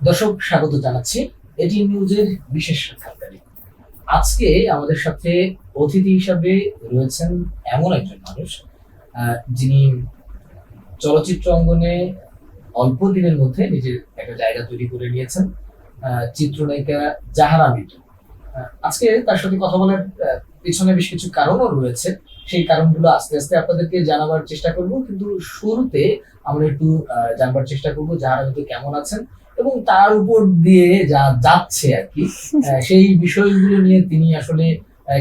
দর্শক স্বাগত জানাচ্ছি এটি নিউজের বিশেষ সাক্ষাৎকারে। আজকে আমাদের সাথে অতিথি হিসাবে রয়েছেন এমন একজন মানুষ যিনি চলচ্চিত্র অঙ্গনে অল্প দিনের মধ্যে নিজের একটা জায়গা তৈরি করে নিয়েছেন। চিত্রনায়িকা জাহারা মিতু। আজকে তার সাথে কথা বলার পিছনে বেশ কিছু কারণও রয়েছে। সেই কারণগুলো আস্তে আস্তে আপনাদেরকে জানাবার চেষ্টা করব, কিন্তু শুরুতে আমরা একটু জানবার চেষ্টা করব জাহারা মিতু কেমন আছেন এবং তার উপর দিয়ে যা যাচ্ছে আর কি সেই বিষয়গুলো নিয়ে তিনি আসলে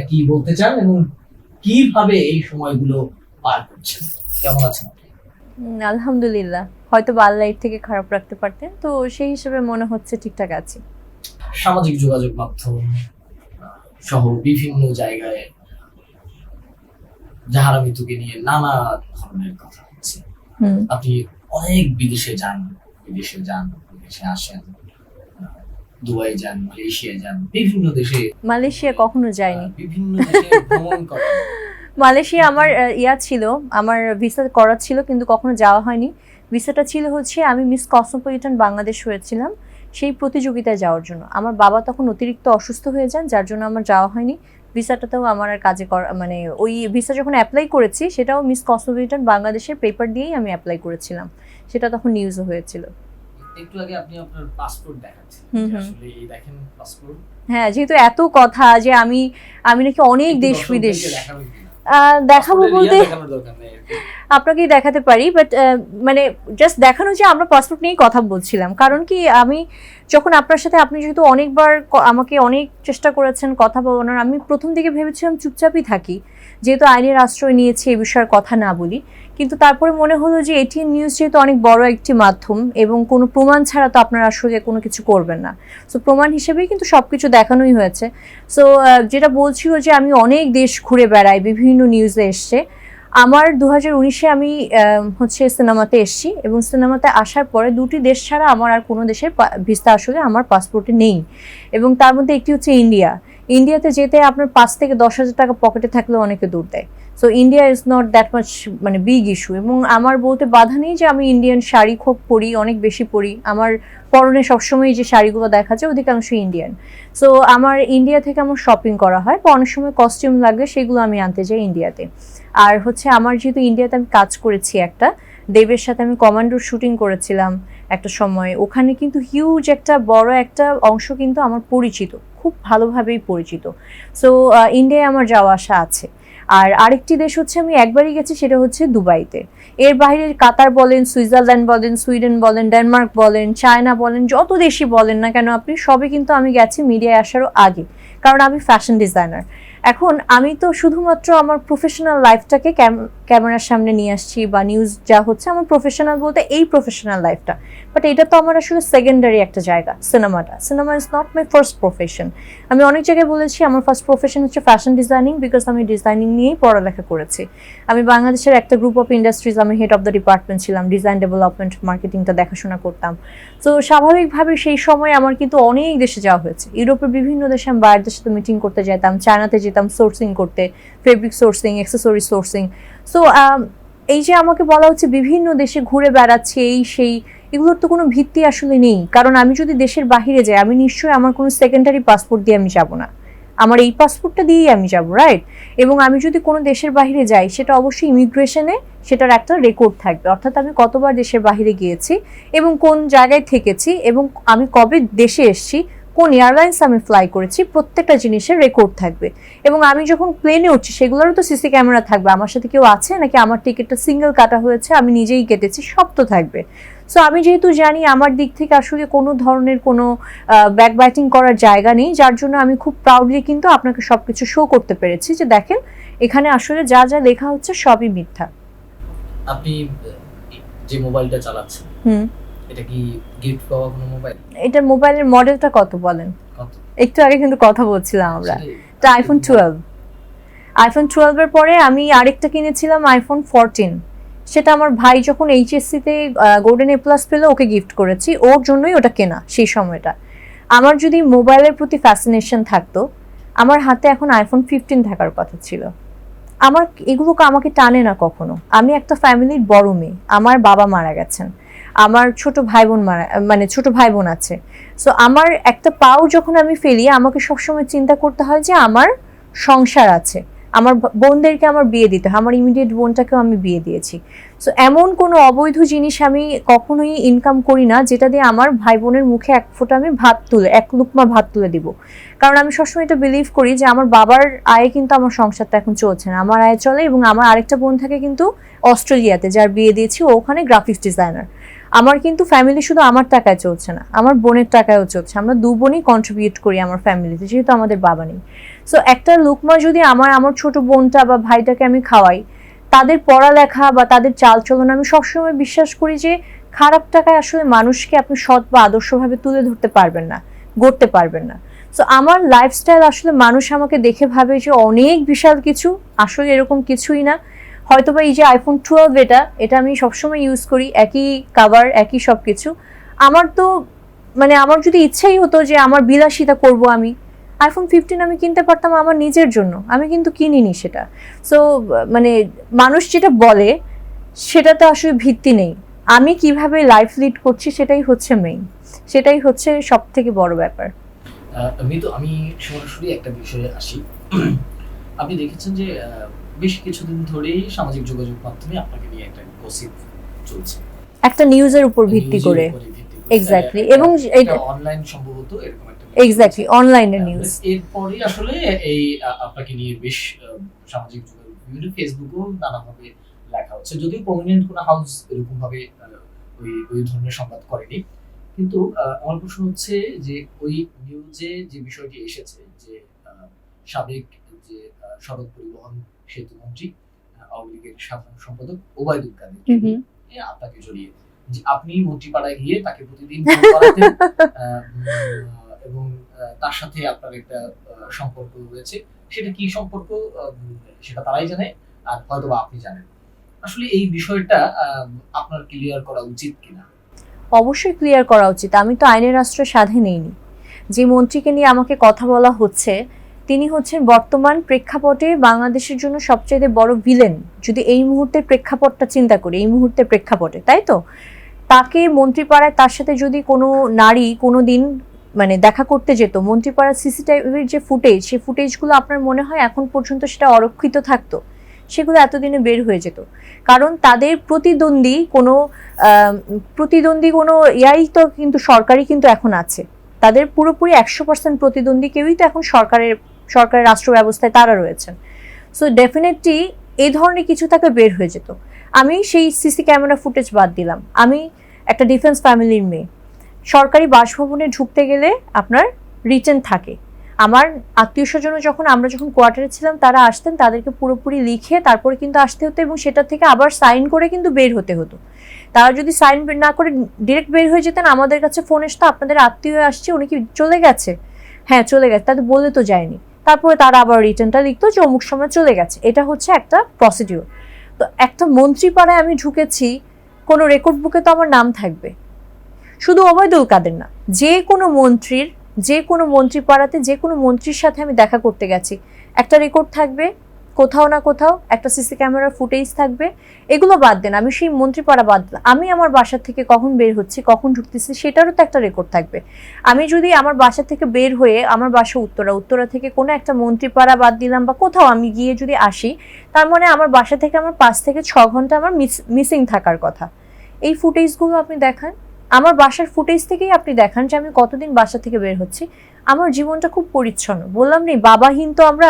কি বলতে চান এবং কিভাবে এই সময়গুলো পার করছেন। কেমন আছেন আপনি? আলহামদুলিল্লাহ, হয়তো আল্লাহ এর থেকে খারাপ রাখতে পারতেন, তো সেই হিসেবে মনে হচ্ছে ঠিকঠাক আছে। সামাজিক যোগাযোগ মাধ্যম সহ বিভিন্ন জায়গায় জাহারা মিতুকে নিয়ে নানা ধরনের কথা হচ্ছে। আপনি অনেক বিদেশে যান, বিদেশে আসেন, দুবাই যান, মালয়েশিয়া যান, বিভিন্ন দেশে। মালয়েশিয়া কখনো যায়নি। বিভিন্ন দেশে ভ্রমণ করেন। মালয়েশিয়া আমার ছিল, আমার ভিসা করা ছিল, কিন্তু কখনো যাওয়া হয়নি। ভিসাটা ছিল হচ্ছে আমি মিস কসমোপলিটান বাংলাদেশ হয়েছিলাম, সেই প্রতিযোগিতায় যাওয়ার জন্য। আমার বাবা তখন অতিরিক্ত অসুস্থ হয়ে যান, যার জন্য আমার যাওয়া হয়নি। ভিসাটাতেও আমার আর কাজে করা, মানে ওই ভিসা যখন অ্যাপ্লাই করেছি সেটাও মিস কসমোপলিটান বাংলাদেশের পেপার দিয়েই আমি অ্যাপ্লাই করেছিলাম। সেটা তখন নিউজও হয়েছিল। একটু আগে আপনি আপনার পাসপোর্ট দেখাচ্ছেন, আসলে এই দেখেন পাসপোর্ট। হ্যাঁ, যেহেতু এত কথা যে আমি নাকি অনেক দেশ বিদেশ দেখাবো বলতে আপনাকেই দেখাতে পারি, বাট মানে জাস্ট দেখানো যে আমরা পাসপোর্ট নিয়েই কথা বলছিলাম। কারণ কি, আমি যখন আপনার সাথে, আপনি যেহেতু অনেকবার আমাকে অনেক চেষ্টা করেছেন কথা বলানোর, আমি প্রথম দিকে ভেবেছিলাম চুপচাপই থাকি, যেহেতু আইনের আশ্রয় নিয়েছি এ বিষয়ে কথা না বলি। কিন্তু তারপরে মনে হলো যে এটিএন নিউজ যেহেতু অনেক বড় একটি মাধ্যম এবং কোনো প্রমাণ ছাড়া তো আপনারা আসলে কোনো কিছু করবেন না, সো প্রমাণ হিসেবেই কিন্তু সব কিছু দেখানোই হয়েছে। সো যেটা বলছিল যে আমি অনেক দেশ ঘুরে বেড়াই, বিভিন্ন নিউজে এসছে। আমার 2019-এ আমি হচ্ছে সিনেমাতে এসেছি, এবং সিনেমাতে আসার পরে দুটি দেশ ছাড়া আমার আর কোনো দেশের ভিসা আসলে আমার পাসপোর্টে নেই। এবং তার মধ্যে একটি হচ্ছে ইন্ডিয়াতে যেতে আপনার 5 থেকে 10,000 টাকা পকেটে থাকলেও অনেকে দূর দেয়। So India is not that much মানে বিগ ইস্যু। এবং আমার বলতে বাধা নেই যে আমি ইন্ডিয়ান শাড়ি খুব পরি, অনেক বেশি পরি। আমার পরনে সবসময় যে শাড়িগুলো দেখা যায় অধিকাংশ ইন্ডিয়ান। সো আমার ইন্ডিয়া থেকে আমার শপিং করা হয়, বা অনেক সময় কস্টিউম লাগলে সেগুলো আমি আনতে যাই ইন্ডিয়াতে। আর হচ্ছে আমার যেহেতু ইন্ডিয়াতে আমি কাজ করেছি, একটা দেবের সাথে আমি কমান্ডোর শুটিং করেছিলাম একটা সময়, ওখানে কিন্তু হিউজ একটা বড় একটা অংশ কিন্তু আমার পরিচিত, খুব ভালোভাবেই পরিচিত। সো ইন্ডিয়ায় আমার যাওয়া আসা আছে। আর আরেকটি দেশ হচ্ছে আমি একবারই গেছি, সেটা হচ্ছে দুবাইতে। এর বাইরে কাতার বলেন, সুইজারল্যান্ড বলেন, সুইডেন বলেন, ডেনমার্ক বলেন, চায়না বলেন, যত দেশই বলেন না কেন আপনি, সবে কিন্তু আমি গেছি মিডিয়ায় আসারও আগে, কারণ আমি ফ্যাশন ডিজাইনার। এখন আমি তো শুধুমাত্র আমার প্রফেশনাল লাইফটাকে ক্যামেরার সামনে নিয়ে আসছি, বা নিউজ যা হচ্ছে আমার প্রফেশনাল বলতে এই প্রফেশনাল লাইফটা। বাট এটা তো আমার আসলে সেকেন্ডারি একটা জায়গা। Cinema is not my first profession. আমি অনেক জায়গায় বলেছি আমার ফার্স্ট প্রফেশন হচ্ছে ফ্যাশন ডিজাইনিং, বিকজ আমি ডিজাইনিং নিয়েই পড়ালেখা করেছি। আমি বাংলাদেশের একটা গ্রুপ অফ ইন্ডাস্ট্রিজ, আমি হেড অফ দ্য ডিপার্টমেন্ট ছিলাম, ডিজাইন ডেভেলপমেন্ট মার্কেটিংটা দেখাশোনা করতাম। তো স্বাভাবিকভাবে সেই সময় আমার কিন্তু অনেক দেশে যাওয়া হয়েছে। ইউরোপের বিভিন্ন দেশে আমি বাইরের সাথে মিটিং করতে যেতাম, চায়নাতে যেতাম সোর্সিং করতে, fabric sourcing, accessory sourcing. So এই যে আমাকে বলা হচ্ছে বিভিন্ন দেশে ঘুরে বেড়াচ্ছে, এই সেই, এগুলোর তো কোনো ভিত্তি আসলে নেই। কারণ আমি যদি দেশের বাহিরে যাই, আমি নিশ্চয়ই আমার কোনো সেকেন্ডারি পাসপোর্ট দিয়ে আমি যাব না, আমার এই পাসপোর্টটা দিয়েই আমি যাব, রাইট? এবং আমি যদি কোনো দেশের বাহিরে যাই, সেটা অবশ্যই ইমিগ্রেশনে সেটার একটা রেকর্ড থাকবে, অর্থাৎ আমি কতবার দেশের বাহিরে গিয়েছি এবং কোন জায়গায় থেকেছি এবং আমি কবে দেশে এসেছি, কোন এয়ারলাইন্স আমি ফ্লাই করেছি, প্রত্যেকটা জিনিসের রেকর্ড থাকবে। এবং আমি যখন প্লেনে উঠছি সেগুলোরও তো সিসি ক্যামেরা থাকবে, আমার সাথে কেউ আছে নাকি আমার টিকিটটা সিঙ্গেল কাটা হয়েছে, আমি নিজেই কেটেছি, সব তো থাকবে। সো আমি যেহেতু জানি আমার দিক থেকে আসলে কোনো ধরনের কোনো ব্যাকবাইটিং করার জায়গা নেই, যার জন্য আমি খুব প্রাউডলি কিন্তু আপনাকে সব কিছু শো করতে পেরেছি যে দেখেন এখানে আসলে যা যা লেখা হচ্ছে সবই মিথ্যা। আপনি যে মোবাইলটা চালাচ্ছেন, এটা কি গিফট পাওয়া কোনো মোবাইল? এটার মোবাইলের মডেলটা কত বলেন? কত? একটু আগে কিন্তু কথা বলছিলাম আমরা, এটা আইফোন 12 এর পরে আমি আরেকটা কিনেছিলাম আইফোন 14। সেটা আমার ভাই যখন এইচএসসিতে গোল্ডেন এ প্লাস পেলো, ওকে গিফট করেছি, ওর জন্যই ওটা কেনা সেই সময়টা। আমার যদি মোবাইলের প্রতি ফ্যাসিনেশন থাকতো, আমার হাতে এখন আইফোন 15 থাকার কথা ছিল। আমাকে টানে না কখনো। আমি একটা ফ্যামিলির বড় মেয়ে, আমার বাবা মারা গেছেন। আমার ছোট ভাই বোন মানে ছোট ভাই বোন আছে। সো আমার একটা পাও যখন আমি ফেলি, আমাকে সবসময় চিন্তা করতে হয় যে আমার সংসার আছে, আমার বোনদেরকে আমার বিয়ে দিতে হয়, আমার ইমিডিয়েট বোনটাকেও আমি বিয়ে দিয়েছি। সো এমন কোনো অবৈধ জিনিস আমি কখনোই ইনকাম করি না যেটা দিয়ে আমার ভাই বোনের মুখে এক ফোঁটা আমি এক লুকমা ভাত তুলে দিব। কারণ আমি সবসময় এটা বিলিভ করি যে আমার বাবার আয়ে কিন্তু আমার সংসারটা এখন চলছে না, আমার আয়ে চলে। এবং আমার আরেকটা বোন থাকে কিন্তু অস্ট্রেলিয়াতে, যার বিয়ে দিয়েছি, ও ওখানে গ্রাফিক্স ডিজাইনার। আমার কিন্তু ফ্যামিলি শুধু আমার টাকায় চলছে না, আমার বোনের টাকায়ও চলছে। আমরা দু বোনই কন্ট্রিবিউট করি আমার ফ্যামিলিতে, যেহেতু আমাদের বাবা নেই। সো একটা লুকমা যদি আমার ছোট বোনটা বা ভাইটাকে আমি খাওয়াই, তাদের পড়ালেখা বা তাদের চালচলন, আমি সবসময় বিশ্বাস করি যে খারাপ টাকায় আসলে মানুষকে আপনি সৎ বা আদর্শভাবে তুলে ধরতে পারবেন না, গড়তে পারবেন না। সো আমার লাইফস্টাইল আসলে মানুষ আমাকে দেখে ভাবে যে অনেক বিশাল কিছু, আসলে এরকম কিছুই না। হয়তোবা এই যে আইফোন 12 এটা আমি সবসময় ইউজ করি, একই কাভার, একই সব কিছু। আমার তো মানে আমার যদি ইচ্ছাই হতো যে আমার বিলাসিতা করব, আমি আইফোন 15 আমি কিনতে পারতাম আমার নিজের জন্য, আমি কিন্তু কিনিনি সেটা। সো মানে মানুষ যেটা বলে সেটাতে আসলে ভিত্তি নেই। আমি কিভাবে লাইফ লিড করছি সেটাই হচ্ছে মেইন, সেটাই হচ্ছে সব থেকে বড় ব্যাপার। আমি সরাসরি একটা বিষয়ে আসি। আপনি দেখেছেন যে বেশ কিছুদিন ধরেই সামাজিক যোগাযোগ মাধ্যমে আপনাকে নিয়ে একটা গসিপ চলছে, একটা নিউজের উপর ভিত্তি করে। এক্স্যাক্টলি, এবং এটা অনলাইন সম্ভবত এরকম একটা এক্স্যাক্টলি অনলাইনের নিউজ। এরপরে আসলে এই আপনাকে নিয়ে বেশ সামাজিক যোগাযোগ বিভিন্ন ফেসবুকেও নানাভাবে লেখা হচ্ছে, যদিও প্রমিনেন্ট কোনো হাউস এরকম ভাবে ওই ধরনের সংবাদ করেনি। কিন্তু আমার প্রশ্ন হচ্ছে যে ওই নিউজে যে বিষয়টি এসেছে যে সাবেক যে সড়ক পরিবহন সেতু মন্ত্রী আওয়ামী লীগের সাধারণ সম্পাদক ওবায়দুল কাদেরকে আপনাকে জড়িয়ে, যে আপনি মন্ত্রীপাড়ায় গিয়ে তাকে প্রতিদিন ফোন করাতেন এবং তার সাথে আপনার একটা সম্পর্ক রয়েছে। সেটা কি সম্পর্ক সেটা তারাই জানে, আর হয়তো বা আপনি জানেন। আসলে এই বিষয়টা আপনার ক্লিয়ার করা উচিত কিনা? অবশ্যই ক্লিয়ার করা উচিত। আমি তো আইনের আশ্রয় সাধে নেইনি। যে মন্ত্রীকে নিয়ে আমাকে কথা বলা হচ্ছে, তিনি হচ্ছেন বর্তমান প্রেক্ষাপটে বাংলাদেশের জন্য সবচেয়ে বড় ভিলেন। যদি এই মুহূর্তের প্রেক্ষাপটটা চিন্তা করি, এই মুহূর্তের প্রেক্ষাপটে, তাই তো, তাকে মন্ত্রীপাড়ায় তার সাথে যদি কোনো নারী কোনো দিন মানে দেখা করতে যেত, মন্ত্রীপাড়ার সিসিটিভির যে ফুটেজ, সেই ফুটেজগুলো আপনার মনে হয় এখন পর্যন্ত সেটা অরক্ষিত থাকতো? সেগুলো এতদিনে বের হয়ে যেত। কারণ তাদের প্রতিদ্বন্দ্বী কোনো ইয়াই তো কিন্তু সরকারই কিন্তু এখন আছে। তাদের পুরোপুরি 100% প্রতিদ্বন্দ্বী কেউই তো এখন সরকারের রাষ্ট্র ব্যবস্থায় তারা রয়েছেন। সো ডেফিনেটলি এই ধরনের কিছু তাকে বের হয়ে যেত। আমি সেই সিসি ক্যামেরা ফুটেজ বাদ দিলাম, আমি একটা ডিফেন্স ফ্যামিলির মেয়ে। সরকারি বাসভবনে ঢুকতে গেলে আপনার রিটেন থাকে। আমার আত্মীয় স্বজন আমরা যখন কোয়ার্টারে ছিলাম, তারা আসতেন, তাদেরকে পুরোপুরি লিখে তারপরে কিন্তু আসতে হতো, এবং সেটা থেকে আবার সাইন করে কিন্তু বের হতে হতো। তারা যদি সাইন না করে ডিরেক্ট বের হয়ে যেতেন, আমাদের কাছে ফোন আসতো, আপনাদের আত্মীয় আসছে, উনি কি চলে গেছে? হ্যাঁ চলে গেছে, তাদের বলে তো যায়নি। তারপরে তারা আবার রিটার্নটা লিখতো যে অমুক সময় চলে গেছে। এটা হচ্ছে একটা প্রসিডিউর। তো একটা মন্ত্রীপাড়ায় আমি ঢুকেছি, কোনো রেকর্ড বুকে তো আমার নাম থাকবে। শুধু ওবায়দুল কাদের না, যে কোনো মন্ত্রীপাড়াতে যে কোনো মন্ত্রীর সাথে আমি দেখা করতে গেছি, একটা রেকর্ড থাকবে, কোথাও না কোথাও একটা সিসি ক্যামেরার ফুটেজ থাকবে। এগুলো বাদ দেন, আমি সেই মন্ত্রীপাড়া বাদ দিলাম, আমি আমার বাসা থেকে কখন বের হচ্ছি, কখন ঢুকতেছি, সেটারও তো একটা রেকর্ড থাকবে। আমি যদি আমার বাসা থেকে বের হয়ে, আমার বাসা উত্তরা থেকে কোনো একটা মন্ত্রীপাড়া বাদ দিলাম বা কোথাও আমি গিয়ে যদি আসি, তার মানে আমার বাসা থেকে আমার 5 থেকে 6 ঘন্টা আমার মিসিং থাকার কথা। এই ফুটেজগুলো আপনি দেখান, আমার বাসার ফুটেজ থেকেই আপনি দেখান যে আমি কতদিন বাসা থেকে বের হচ্ছি। আমার জীবনটা খুব পরিচ্ছন্ন, বললাম নেই বাবাহীন, তো আমরা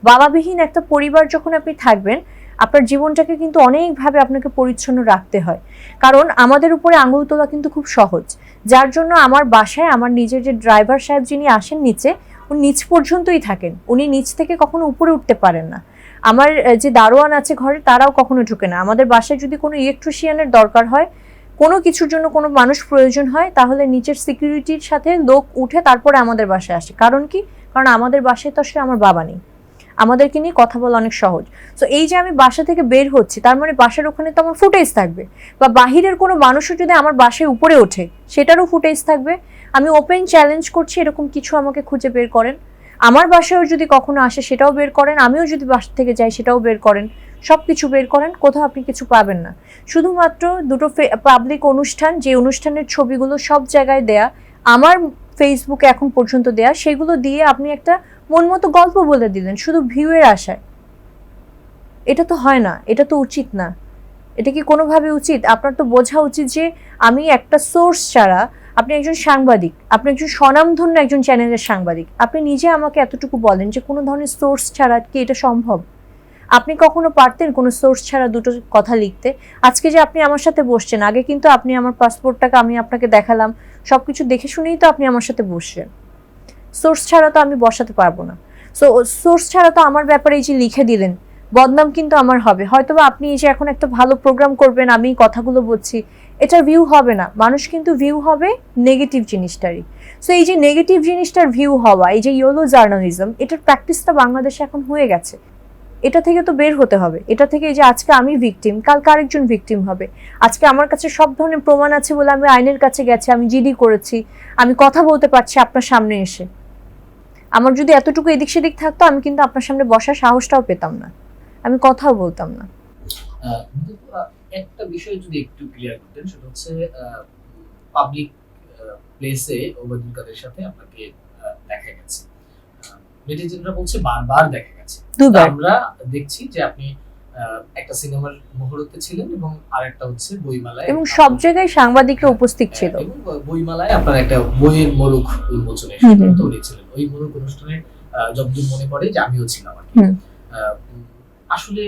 বাবাবিহীন একটা পরিবার যখন আপনি থাকবেন, আপনার জীবনটাকে কিন্তু অনেকভাবে আপনাকে পরিচ্ছন্ন রাখতে হয়। কারণ আমাদের উপরে আঙুল তোলা কিন্তু খুব সহজ, যার জন্য আমার বাসায় আমার নিজের যে ড্রাইভার সাহেব যিনি আসেন নিচে, উনি নিচ পর্যন্তই থাকেন, উনি নিচ থেকে কখনো উপরে উঠতে পারেন না। আমার যে দারোয়ান আছে ঘরে, তারাও কখনো ঢুকে না। আমাদের বাসায় যদি কোনো ইলেকট্রিশিয়ানের দরকার হয়, কোনো কিছুর জন্য কোনো মানুষ প্রয়োজন হয়, তাহলে নিচের সিকিউরিটির সাথে লোক উঠে তারপরে আমাদের বাসায় আসে। কারণ কি? কারণ আমাদের বাসায় তো আসলে আমার বাবা নেই, আমাদেরকে নিয়ে কথা বলা অনেক সহজ। সো এই যে আমি বাসা থেকে বের হচ্ছি, তার মানে বাসার ওখানে তো আমার ফুটেজ থাকবে, বা বাহিরের কোনো মানুষও যদি আমার বাসায় উপরে ওঠে সেটারও ফুটেজ থাকবে। আমি ওপেন চ্যালেঞ্জ করছি, এরকম কিছু আমাকে খুঁজে বের করেন। আমার বাসায়ও যদি কখনো আসে সেটাও বের করেন, আমিও যদি বাসা থেকে যাই সেটাও বের করেন। সবকিছু বের করেন, কোথাও আপনি কিছু পাবেন না। শুধুমাত্র দুটো পাবলিক অনুষ্ঠান, যে অনুষ্ঠানের ছবিগুলো সব জায়গায় দেয়া, আমার ফেসবুকে এখন পর্যন্ত দেয়া, সেগুলো দিয়ে আপনি একটা মন মতো গল্প বলে দিলেন শুধু ভিউয়ের আশায়। এটা তো হয় না, এটা তো উচিত না। এটা কি কোনোভাবে উচিত? আপনার তো বোঝা উচিত যে আমি একটা সোর্স ছাড়া, আপনি একজন সাংবাদিক, আপনি একজন স্বনামধন্য একজন চ্যানেলের সাংবাদিক, আপনি নিজে আমাকে এতটুকু বলেন যে কোনো ধরনের সোর্স ছাড়া কি এটা সম্ভব? আপনি কখনো পারতেন কোনো সোর্স ছাড়া দুটো কথা লিখতে? আজকে যে আপনি আমার সাথে বসছেন, আগে কিন্তু আপনি আমার পাসপোর্টটাকে আমি আপনাকে দেখালাম, সবকিছু দেখে শুনেই তো আপনি আমার সাথে বসছেন। সোর্স ছাড়া তো আমি বসাতে পারবো না। সো সোর্স ছাড়া তো আমার ব্যাপারে এই যে লিখে দিলেন, বদনাম কিন্তু আমার হবে। হয়তোবা আপনি এই যে এখন একটা ভালো প্রোগ্রাম করবেন, আমি কথাগুলো বলছি, এটার ভিউ হবে না, মানুষ কিন্তু ভিউ হবে নেগেটিভ জিনিসটারই। সো এই যে নেগেটিভ জিনিসটার ভিউ হওয়া, এই যে ইয়েলো জার্নালিজম, এটার প্র্যাকটিসটা বাংলাদেশে এখন হয়ে গেছে। এটা থেকে তো বের হতে হবে। এটা থেকে এই যে আজকে আমি ভিকটিম, কালকে আরেকজন ভিকটিম হবে। আজকে আমার কাছে সব ধরনের প্রমাণ আছে বলে আমি আইনের কাছে গেছি, আমি জিডি করেছি, আমি কথা বলতে পারছি আপনার সামনে এসে। আমার যদি এতটুকু এদিক সেদিক থাকতো, আমি কিন্তু আপনার সামনে বসার সাহসটাও পেতাম না, আমি কথাও বলতাম না। একটা বিষয় যদি একটু ক্লিয়ার করতেন, সেটা হচ্ছে পাবলিক প্লেসে ওবায়দুল কাদের সাথে আপনাকে দেখা গেছে, নেটিজেনরা বলছে বারবার দেখা গেছে, আমরা দেখছি যে আপনি একটা সিনেমার মুহূর্তে ছিলেন এবং আরেকটা হচ্ছে বইমেলায়, এবং সব জায়গায় সাংবাদিকরা উপস্থিত ছিল। এবং বইমেলায় আপনার একটা বইয়ের মোড়ক উন্মোচনে ছিলেন। ওই মোড়ক অনুষ্ঠানে যতদূর মনে পড়ে যে আমিও ছিলাম আর কি। আসলে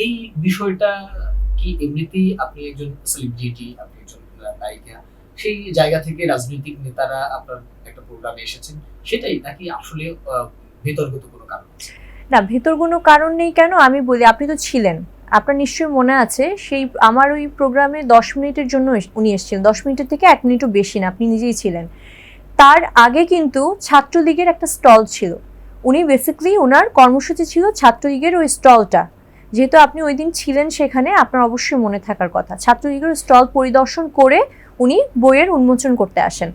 এই বিষয়টা কি এমনিতেই আপনি একজন সেলিব্রিটি, আপনি একজন নায়িকা, সেই জায়গা থেকে রাজনৈতিক নেতারা আপনার একটা প্রোগ্রামে এসেছেন, সেটাই নাকি আসলে বিতর্কিত কোনো কারণ আছে? না, ভিতর কোনো কারণ নেই। কেন আমি বলি, আপনি তো ছিলেন, আপনার নিশ্চয়ই মনে আছে, সেই আমার ওই প্রোগ্রামে 10 মিনিটের জন্য উনি এসেছিলেন, 10 মিনিটের থেকে 1 মিনিটও বেশি না, আপনি নিজেই ছিলেন। তার আগে কিন্তু ছাত্রলীগের একটা স্টল ছিল, উনি বেসিক্যালি ওনার কর্মসূচি ছিল ছাত্রলীগের ওই স্টলটা। যেহেতু আপনি ওই দিন ছিলেন সেখানে, আপনার অবশ্যই মনে থাকার কথা, ছাত্রলীগের স্টল পরিদর্শন করে উনি বইয়ের উন্মোচন করতে আসেন।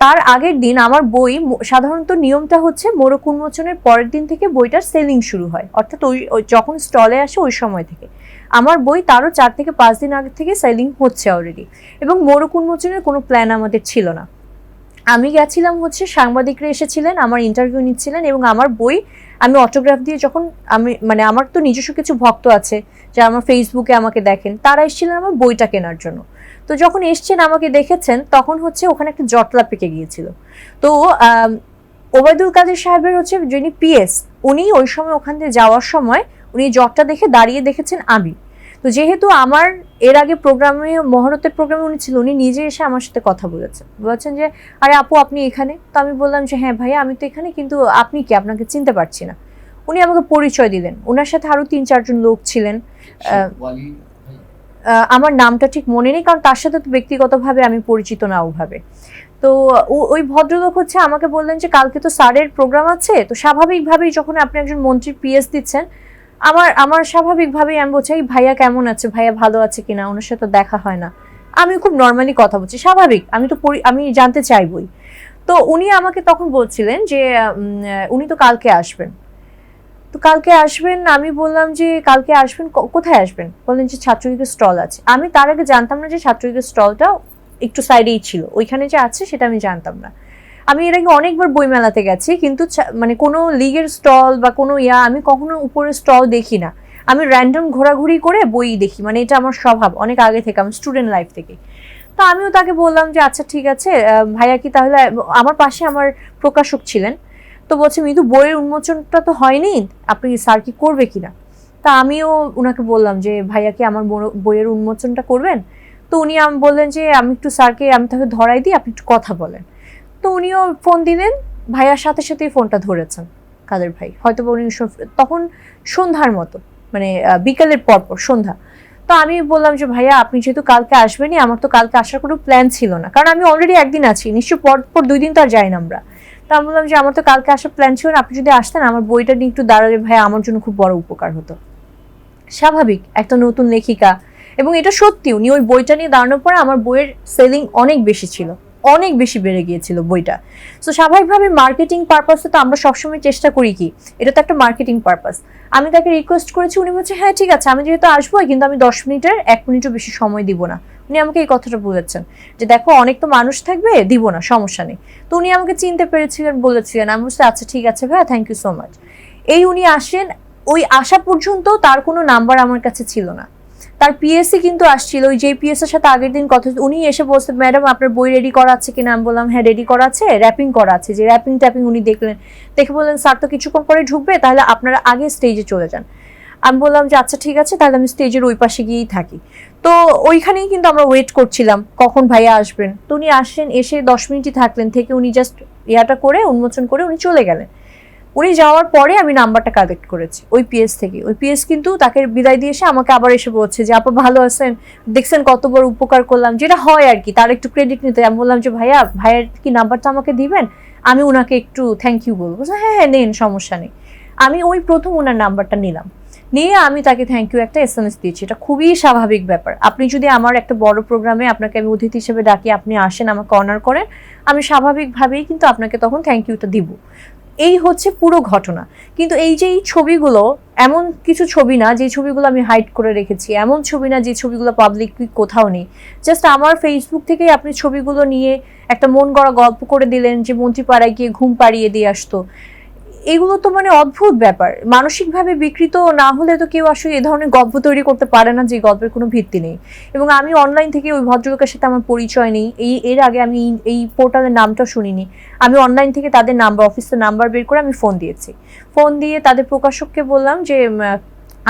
তার আগের দিন আমার বই, সাধারণত নিয়মটা হচ্ছে মোড়ক উন্মোচনের পরের দিন থেকে বইটার সেলিং শুরু হয়, অর্থাৎ ওই যখন স্টলে আসে ওই সময় থেকে। আমার বই তারও 4 থেকে 5 দিন আগে থেকে সেলিং হচ্ছে অলরেডি, এবং মোড়ক উন্মোচনের কোনো প্ল্যান আমাদের ছিল না। আমি গেছিলাম হচ্ছে, সাংবাদিকরা এসেছিলেন, আমার ইন্টারভিউ নিচ্ছিলেন, এবং আমার বই আমি অটোগ্রাফ দিয়ে, যখন আমি মানে আমার তো নিজস্ব কিছু ভক্ত আছে যারা আমার ফেসবুকে আমাকে দেখেন, তারা এসেছিলেন আমার বইটা কেনার জন্য। তো যখন এসছেন আমাকে দেখেছেন, তখন হচ্ছে ওখানে একটা জটলা পেকে গিয়েছিল। তো ওবায়দুল কাদের সাহেবের হচ্ছে যিনি পিএস, উনি ওই সময় ওখান দিয়ে যাওয়ার সময় উনি জটটা দেখে দাঁড়িয়ে দেখেছেন আমি। তো যেহেতু আমার এর আগে প্রোগ্রামে, মহরতের প্রোগ্রামে উনি ছিল, উনি নিজে এসে আমার সাথে কথা বলেছেন যে আরে আপু আপনি এখানে? তো আমি বললাম যে হ্যাঁ ভাইয়া আমি তো এখানে, কিন্তু আপনি কি, আপনাকে চিনতে পারছি না। উনি আমাকে পরিচয় দিলেন, ওনার সাথে আরো 3-4 জন লোক ছিলেন। আমার নামটা ঠিক মনে নেই, কারণ তার সাথে তো ব্যক্তিগতভাবে আমি পরিচিত না ওভাবে। তো ওই ভদ্রলোক হচ্ছে আমাকে বললেন যে কালকে তো স্যারের প্রোগ্রাম আছে, তো স্বাভাবিকভাবেই যখন আপনি একজন মন্ত্রী পিএস দিচ্ছেন, আমার স্বাভাবিকভাবেই আমি বলছি ভাইয়া কেমন আছে, ভাইয়া ভালো আছে কিনা, ওনার সাথে দেখা হয় না। আমি খুব নর্মালি কথা বলছি, স্বাভাবিক, আমি জানতে চাইবই। তো উনি আমাকে তখন বলছিলেন যে উনি তো কালকে আসবেন। তো কালকে আসবেন, আমি বললাম যে কালকে আসবেন, কোথায় আসবেন? বললেন যে ছাত্রলীগের স্টল আছে। আমি তার আগে জানতাম না যে ছাত্রলীগের স্টলটা একটু সাইডেই ছিল, ওইখানে যে আছে সেটা আমি জানতাম না। আমি এর আগে অনেকবার বই মেলাতে গেছি, কিন্তু মানে কোনো লিগের স্টল বা কোনো আমি কখনো উপরে স্টল দেখি না। আমি র্যান্ডম ঘোরাঘুরি করে বই দেখি, মানে এটা আমার স্বভাব অনেক আগে থেকে, আমার স্টুডেন্ট লাইফ থেকে। তো আমিও তাকে বললাম যে আচ্ছা ঠিক আছে ভাইয়া, কি তাহলে, আমার পাশে আমার প্রকাশক ছিলেন, তো বলছে মিতু বইয়ের উন্মোচনটা তো হয়নি, আপনি স্যার কি করবে কিনা? তা আমিও ওনাকে বললাম যে ভাইয়া কি আমার বইয়ের উন্মোচনটা করবেন? তো উনি বললেন যে আমি একটু স্যারকে আমি তাকে ধরাই দিই, আপনি একটু কথা বলেন। তো উনিও ফোন দিলেন, ভাইয়ার সাথে সাথেই ফোনটা ধরেছেন কাদের ভাই, হয়তো উনি তখন সন্ধ্যার মতো, মানে বিকালের পরপর সন্ধ্যা। তো আমি বললাম যে ভাইয়া আপনি যেহেতু কালকে আসবেনই, আমার তো কালকে আসার কোনো প্ল্যান ছিল না, কারণ আমি অলরেডি একদিন আছি, নিশ্চয় পর 2 দিন তো আর যাই না আমরা। তা আমি বললাম যে আমার তো কালকে আসার প্ল্যান ছিল না, আপনি যদি আসতেন আমার বইটা নিয়ে একটু দাঁড়ালে ভাইয়া আমার জন্য খুব বড় উপকার হতো। স্বাভাবিক, একটা নতুন লেখিকা, এবং এটা সত্যি, উনি ওই বইটা নিয়ে দাঁড়ানোর পরে আমার বইয়ের সেলিং অনেক বেশি ছিল, অনেক বেশি বেড়ে গিয়েছিল বইটা। সো স্বাভাবিকভাবে মার্কেটিং পারপাসে তো আমরা সবসময় চেষ্টা করি কি, এটা তো একটা মার্কেটিং পারপাস। আমি তাকে রিকোয়েস্ট করেছি, উনি বলছে হ্যাঁ ঠিক আছে, আমি যেহেতু আসবোই, কিন্তু আমি 10 মিনিটের 1 মিনিটও বেশি সময় দিব না। উনি আমাকে এই কথাটা বলেছেন যে দেখো অনেক তো মানুষ থাকবে, দিব না, সমস্যা নেই। তো উনি আমাকে চিনতে পেরেছিলেন, বলেছিলেন। আমি বলছি আচ্ছা ঠিক আছে ভাইয়া, থ্যাংক ইউ সো মাচ। এই উনি আসেন, ওই আসা পর্যন্ত তার কোনো নাম্বার আমার কাছে ছিল না। তার পিএসসি কিন্তু আসছিল, ওই যে পিএস এর সাথে আগের দিন কথা, উনি এসে বলছে ম্যাডাম আপনার বই রেডি করা আছে কিনা। আমি বললাম হ্যাঁ রেডি করা আছে, র্যাপিং করা আছে। যে র্যাপিং ট্যাপিং উনি দেখলেন, দেখে বললেন স্যার তো কিছুক্ষণ পরে ঢুকবে, তাহলে আপনারা আগে স্টেজে চলে যান। আমি বললাম যে আচ্ছা ঠিক আছে, তাহলে আমি স্টেজের ওই পাশে গিয়েই থাকি। তো ওইখানেই কিন্তু আমরা ওয়েট করছিলাম কখন ভাইয়া আসবেন। তো উনি আসেন, এসে 10 মিনিটই থাকলেন, থেকে উনি জাস্ট ইয়াটা করে উন্মোচন করে উনি চলে গেলেন। উনি যাওয়ার পরে আমি নাম্বারটা কালেক্ট করেছি ওই পিএস থেকে। ওই পিএস কিন্তু তাকে বিদায় দিয়ে এসে আমাকে আবার এসে বলছে যে আপা ভালো আছেন, দেখছেন কত বড় উপকার করলাম, যেটা হয় আর কি, তার একটু ক্রেডিট নিতে। আমি বললাম যে ভাইয়ের কি নাম্বারটা আমাকে দিবেন, আমি ওনাকে একটু থ্যাংক ইউ বলবো। হ্যাঁ হ্যাঁ নেন, সমস্যা নেই। আমি ওই প্রথম ওনার নাম্বারটা নিলাম, নিয়ে আমি তাকে থ্যাংক ইউ একটা এসএমএস দিয়েছি। এটা খুবই স্বাভাবিক ব্যাপার। আপনি যদি আমার একটা বড় প্রোগ্রামে আপনাকে আমি অতিথি হিসেবে ডাকি, আপনি আসেন, আমাকে অনার করেন, আমি স্বাভাবিকভাবেই কিন্তু আপনাকে তখন থ্যাংক ইউটা দিব। এই হচ্ছে পুরো ঘটনা। কিন্তু এই যে এই ছবিগুলো, এমন কিছু ছবি না যে ছবিগুলো আমি হাইড করে রেখেছি, এমন ছবি না যে ছবিগুলো পাবলিক কোথাও নেই। জাস্ট আমার ফেসবুক থেকেই আপনি ছবিগুলো নিয়ে একটা মন গড়া গল্প করে দিলেন যে মন্ত্রীপাড়ায় গিয়ে ঘুম পাড়িয়ে দিয়ে আসতো। এগুলো তো মানে অদ্ভুত ব্যাপার। মানসিকভাবে বিকৃত না হলে তো কেউ আসলে এই ধরনের গল্প তৈরি করতে পারে না, যে গল্পের কোনো ভিত্তি নেই। এবং আমি অনলাইন থেকে ওই ভদ্রলোকের সাথে আমার পরিচয় নেই, এর আগে আমি এই পোর্টালের নামটা শুনিনি। আমি অনলাইন থেকে তাদের নাম্বার, অফিসের নাম্বার বের করে আমি ফোন দিয়েছি। ফোন দিয়ে তাদের প্রকাশককে বললাম যে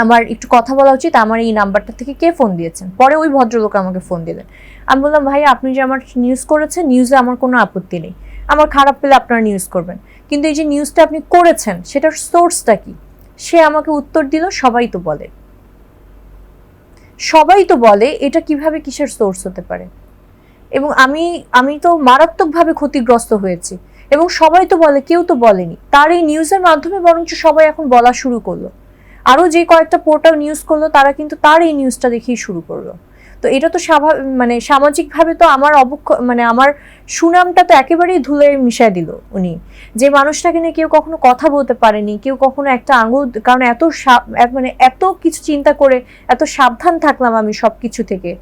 আমার একটু কথা বলা উচিত, আমার এই নাম্বারটা থেকে কে ফোন দিয়েছেন। পরে ওই ভদ্রলোক আমাকে ফোন দিলেন। আমি বললাম ভাই আপনি যে আমার নিউজ করেছেন, নিউজে আমার কোনো আপত্তি নেই, আমার খারাপ পেলে আপনারা নিউজ করবেন, কিন্তু এই যে নিউজটা আপনি করেছেন সেটার সোর্সটা কি। সে আমাকে উত্তর দিল সবাই তো বলে এটা কিভাবে কিসের সোর্স হতে পারে। এবং আমি তো মারাত্মকভাবে ক্ষতিগ্রস্ত হয়েছি, এবং সবাই তো বলে, কেউ তো বলেনি। তার এই নিউজের মাধ্যমে বরঞ্চ সবাই এখন বলা শুরু করলো। আরও যে কয়েকটা পোর্টাল নিউজ করলো তারা কিন্তু তার এই নিউজটা দেখেই শুরু করলো। তো এটা তো মানে সামাজিকভাবে তো আমার মানে আমার সুনামটা তো একেবারেই ধুলে মিশায় দিল উনি। যে মানুষটাকে নিয়ে কেউ কখনো কথা বলতে পারেনি, কেউ কখনো একটা আঙুল, কারণ মানে এত কিছু চিন্তা করে এত সাবধান থাকলাম আমি সব কিছু থেকে,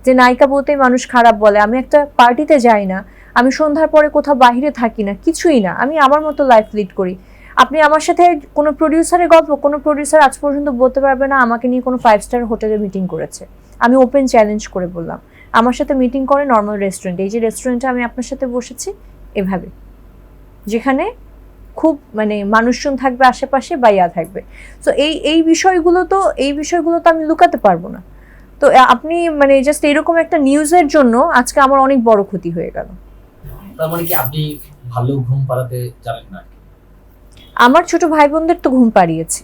যে নায়িকা বলতেই মানুষ খারাপ বলে। আমি একটা পার্টিতে যাই না, আমি সন্ধ্যার পরে কোথাও বাইরে থাকি না, কিছুই না, আমি আমার মতো লাইফ লিড করি। আপনি আমার সাথে কোনো প্রডিউসারের গল্প, কোনো প্রডিউসার আজ পর্যন্ত বলতে পারবে না আমাকে নিয়ে কোনো 5 স্টার হোটেলে মিটিং করেছে। আমি ওপেন চ্যালেঞ্জ করে বললাম, আমার সাথে মিটিং করে নর্মাল রেস্টুরেন্টে, এই যে রেস্টুরেন্টে আমি আপনার সাথে বসেছি এভাবে, যেখানে খুব মানে মানুষজন থাকবে আশেপাশে বা ইয়া থাকবে। তো এই বিষয়গুলো তো আমি লুকাতে পারবো না। তো আপনি মানে জাস্ট এরকম একটা নিউজের জন্য আজকে আমার অনেক বড় ক্ষতি হয়ে গেল। তার মানে কি আপনি ভালো ঘুম পাড়াতে জানেন না? আমার ছোট ভাই বোনদের তো ঘুম পাড়িয়েছি।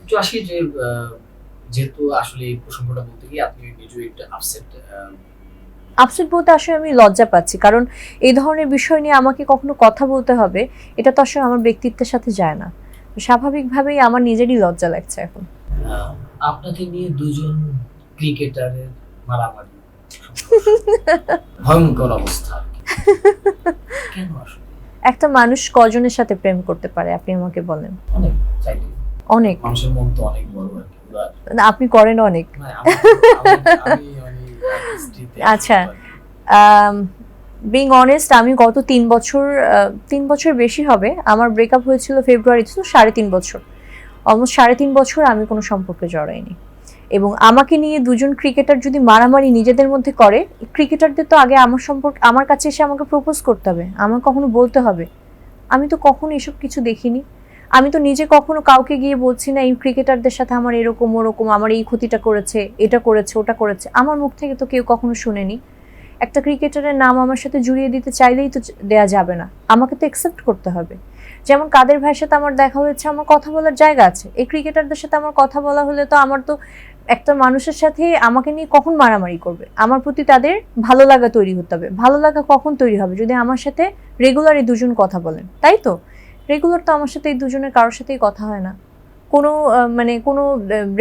একটু আসি যে যেহেতু আসলে এই প্রসঙ্গটা বলতে গিয়ে আপনি নিজেও একটা আপসেট বলতে আসলে আমি লজ্জা পাচ্ছি, কারণ এই ধরনের বিষয় নিয়ে আমাকে কখনো কথা বলতে হবে, এটা তো আসলে আমার ব্যক্তিত্বের সাথে যায় না। স্বাভাবিকভাবেই আমার নিজেরই লজ্জা লাগছে এখন। আপনাকে নিয়ে দুজন ক্রিকেটারের মারামারি, ভয়ঙ্কর অবস্থা। কেন আসলে একটা মানুষ কজনের সাথে প্রেম করতে পারে আপনি আমাকে বলেন? অনেক চাইলে অনেক, মানুষের মন তো অনেক বড় আর কি। আপনি করেন অনেক। আচ্ছা, বিং অনেস্ট, আমি গত 3 বছর বেশি হবে, আমার ব্রেকআপ হয়েছিল ফেব্রুয়ারিতে, তো 3.5 বছর, অলমোস্ট 3.5 বছর আমি কোনো সম্পর্কে জড়াইনি। এবং আমাকে নিয়ে দুজন ক্রিকেটার যদি মারামারি নিজেদের মধ্যে করে, ক্রিকেটারদের তো আগে আমার কাছে এসে আমাকে প্রপোজ করতে হবে, আমাকে কখনো বলতে হবে। আমি তো কখনো এসব কিছু দেখিনি। আমি তো নিজে কখনো কাউকে গিয়ে বলছি না এই ক্রিকেটারদের সাথে আমার এরকম ওরকম, আমার এই ক্ষতিটা করেছে, এটা করেছে, ওটা করেছে। আমার মুখ থেকে তো কেউ কখনো শুনেনি। একটা ক্রিকেটারের নাম আমার সাথে জুড়িয়ে দিতে চাইলেই তো দেয়া যাবে না, আমাকে তো অ্যাকসেপ্ট করতে হবে। যেমন কাদের ভাইয়ের সাথে আমার দেখা হয়েছে, আমার কথা বলার জায়গা আছে। এই ক্রিকেটারদের সাথে আমার কথা বলা হলে তো আমার তো একটা মানুষের সাথে আমাকে নিয়ে কখন মারামারি করবে, আমার প্রতি তাদের ভালো লাগা তৈরি হতে হবে। ভালো লাগা কখন তৈরি হবে? যদি আমার সাথে রেগুলার এই দুজন কথা বলেন, তাই তো? রেগুলার তো আমার সাথে এই দুজনের কারোর সাথেই কথা হয় না। মানে কোনো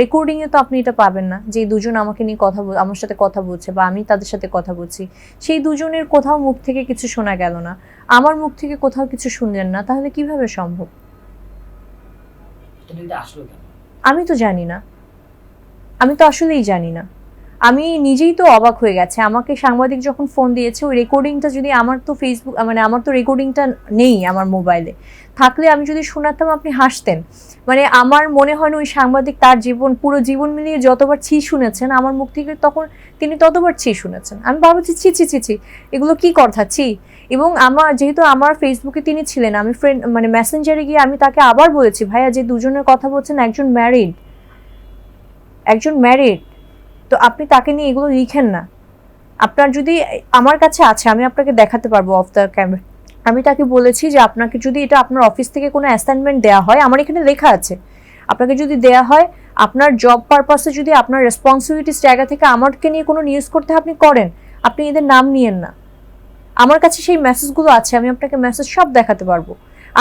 রেকর্ডিংয়ে তো আপনি এটা পাবেন না যে দুজন আমাকে নিয়ে আমার সাথে কথা বলছে বা আমি তাদের সাথে কথা বলছি। সেই দুজনের কোথাও মুখ থেকে কিছু শোনা গেল না, আমার মুখ থেকে কোথাও কিছু শুনলেন না, তাহলে কিভাবে সম্ভব? আমি তো জানি না, আমি তো আসলেই জানি না। আমি নিজেই তো অবাক হয়ে গেছে। আমাকে সাংবাদিক যখন ফোন দিয়েছে, ওই রেকর্ডিংটা যদি আমার তো ফেসবুক মানে আমার তো রেকর্ডিংটা নেই আমার মোবাইলে, থাকলে আমি যদি শোনাতাম আপনি হাসতেন। মানে আমার মনে হয় না ওই সাংবাদিক তার পুরো জীবন মিলিয়ে যতবার ছি শুনেছেন আমার মুখ থেকে, তখন তিনি ততবার ছি শুনেছেন। আমি ভাবছি ছি ছি ছি ছি, এগুলো কি কথা, ছি। এবং যেহেতু আমার ফেসবুকে তিনি ছিলেন, আমি মানে মেসেঞ্জারে গিয়ে আমি তাকে আবার বলেছি, ভাইয়া যে দুজনের কথা বলছেন একজন ম্যারিড, তো আপনি তাকে নিয়ে এগুলো লিখেন না। আপনার যদি আমার কাছে আছে, আমি আপনাকে দেখাতে পারবো অফ দ্য ক্যামেরা। আমি তাকে বলেছি যে আপনাকে যদি এটা আপনার অফিস থেকে কোনো অ্যাসাইনমেন্ট দেওয়া হয়, আমার এখানে লেখা আছে, আপনাকে যদি দেওয়া হয়, আপনার জব পারপাসে যদি আপনার রেসপন্সিবিলিটিস জায়গা থেকে আমাকে নিয়ে কোনো নিউজ করতে আপনি করেন, আপনি এদের নাম নিয়েন না। আমার কাছে সেই মেসেজগুলো আছে, আমি আপনাকে মেসেজ সব দেখাতে পারবো।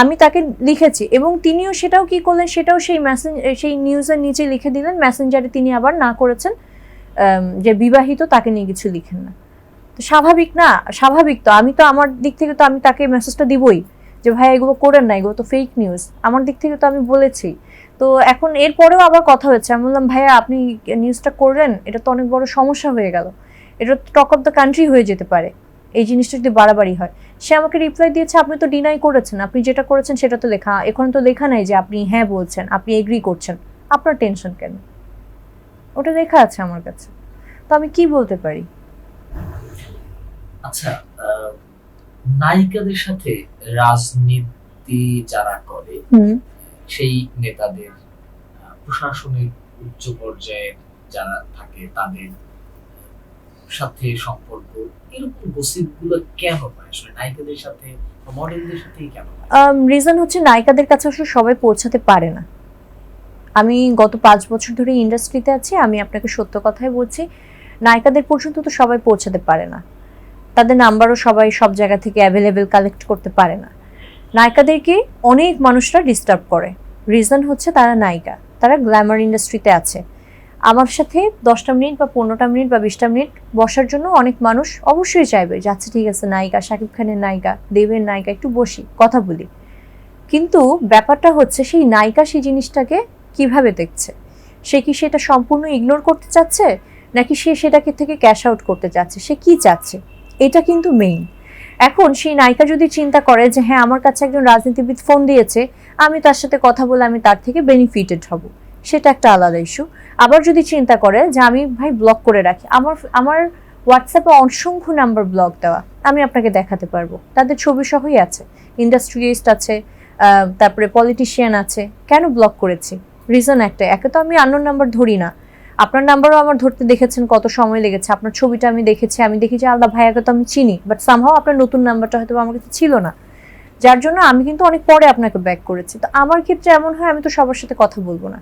আমি তাকে লিখেছি এবং তিনিও সেটাও কি করলেন, সেটাও সেই নিউজের নিচে লিখে দিলেন। মেসেঞ্জারে তিনি আবার না করেছেন যে বিবাহিত, তাকে নিয়ে কিছু লিখেন না। তো স্বাভাবিক না? স্বাভাবিক তো। আমি তো আমার দিক থেকে তো আমি তাকে মেসেজটা দিবই যে ভাই এগুলো করেন না, এগুলো তো ফেক নিউজ। আমার দিক থেকে তো আমি বলেছি। তো এখন এরপরেও আবার কথা হচ্ছে, আমি বললাম ভাইয়া আপনি নিউজটা করলেন, এটা তো অনেক বড় সমস্যা হয়ে গেল, এটা টক অফ দ্য কান্ট্রি হয়ে যেতে পারে এই জিনিসটা যদি বাড়াবাড়ি হয়। সে আমাকে রিপ্লাই দিয়েছে, আপনি তো ডিনাই করেছেন, আপনি যেটা করেছেন সেটা তো লেখা, এখন তো লেখা নাই যে আপনি হ্যাঁ বলছেন, আপনি এগ্রি করছেন, আপনার টেনশন কেন? ওটা লেখা আছে আমার কাছে, তো আমি কি বলতে পারি? আচ্ছা, নায়িকাদের সাথে রাজনীতি যারা করে, সেই নেতাদের, প্রশাসনের উচ্চ পর্যায়ে যারা থাকে তাদের সাথে সম্পর্ক, এরকম গসিপগুলো কেন হয় আসলে নায়িকাদের সাথে, মডেলদের সাথেই কেন হয়? রিজন হচ্ছে নায়িকাদের কাছে আসলে সবাই পৌঁছাতে পারে না। আমি গত 5 বছর ধরে ইন্ডাস্ট্রিতে আছি, আমি আপনাকে সত্য কথাই বলছি, নায়িকাদের পর্যন্ত তো সবাই পৌঁছাতে পারে না, তাদের নাম্বারও সবাই সব জায়গা থেকে অ্যাভেলেবেল কালেক্ট করতে পারে না। নায়িকাদেরকে অনেক মানুষরা ডিস্টার্ব করে, রিজন হচ্ছে তারা নায়িকা, তারা গ্ল্যামার ইন্ডাস্ট্রিতে আছে। আমার সাথে 10টা মিনিট বা 15টা মিনিট বা 20টা মিনিট বসার জন্য অনেক মানুষ অবশ্যই চাইবে যে আচ্ছা ঠিক আছে, নায়িকা, শাকিব খানের নায়িকা, দেবের নায়িকা, একটু বসি কথা বলি। কিন্তু ব্যাপারটা হচ্ছে সেই নায়িকা সেই জিনিসটাকে কিভাবে দেখছে, সে কি সেটা সম্পূর্ণ ইগনোর করতে চাচ্ছে, নাকি সে সেটাকে থেকে ক্যাশ আউট করতে চাচ্ছে, সে কি চাচ্ছে, এটা কিন্তু মেইন। এখন সেই নায়িকা যদি চিন্তা করে যে হ্যাঁ আমার কাছে একজন রাজনীতিবিদ ফোন দিয়েছে, আমি তার সাথে কথা বলে আমি তার থেকে বেনিফিটেড হব, সেটা একটা আলাদা ইস্যু। আবার যদি চিন্তা করে যে আমি ভাই ব্লক করে রাখি, আমার হোয়াটসঅ্যাপে অসংখ্য নাম্বার ব্লক দেওয়া, আমি আপনাকে দেখাতে পারবো, তাদের ছবি সহই আছে, ইন্ডাস্ট্রিয়ালিস্ট আছে, তারপরে পলিটিশিয়ান আছে, কেন ব্লক করেছি? রিজন একে তো আমি আননোন নাম্বার ধরি না, আপনার নাম্বারও আমার ধরতে দেখেছেন কত সময় লেগেছে, আপনার ছবিটা আমি দেখি যে আল্লাহ ভাইয়াকে তো আমি চিনি, বাট সামহাও আপনার নতুন নাম্বারটা হয়তো আমার কাছে ছিল না, যার জন্য আমি কিন্তু অনেক পরে আপনাকে ব্যাক করেছি। তো আমার ক্ষেত্রে এমন হয়, আমি তো সবার সাথে কথা বলবো না,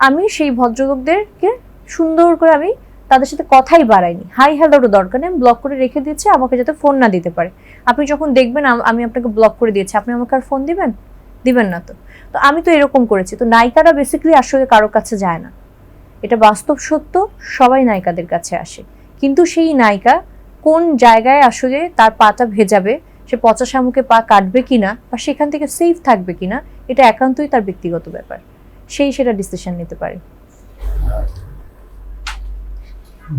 আমি সেই ভদ্রলোকদেরকে সুন্দর করে আমি তাদের সাথে কথাই বাড়াইনি, হাই হ্যালোরও দরকার নেই, আমি ব্লক করে রেখে দিয়েছি, আমাকে যাতে ফোন না দিতে পারে। আপনি যখন দেখবেন আমি আপনাকে ব্লক করে দিয়েছি, আপনি আমাকে আর ফোন দিবেন না। তো আমি তো এরকম করেছি। তো নায়িকারা বেসিক্যালি আসলে কারোর কাছে যায় না, এটা বাস্তব সত্য, সবাই নায়িকাদের কাছে আসে, কিন্তু সেই নায়িকা কোন জায়গায় আসলে তার পাটা ভেজাবে, সে পচা শামুকে পা কাটবে কিনা বা সেখান থেকে সেফ থাকবে কিনা, এটা একান্তই তার ব্যক্তিগত ব্যাপার, সেটা ডিসিশন নিতে পারে।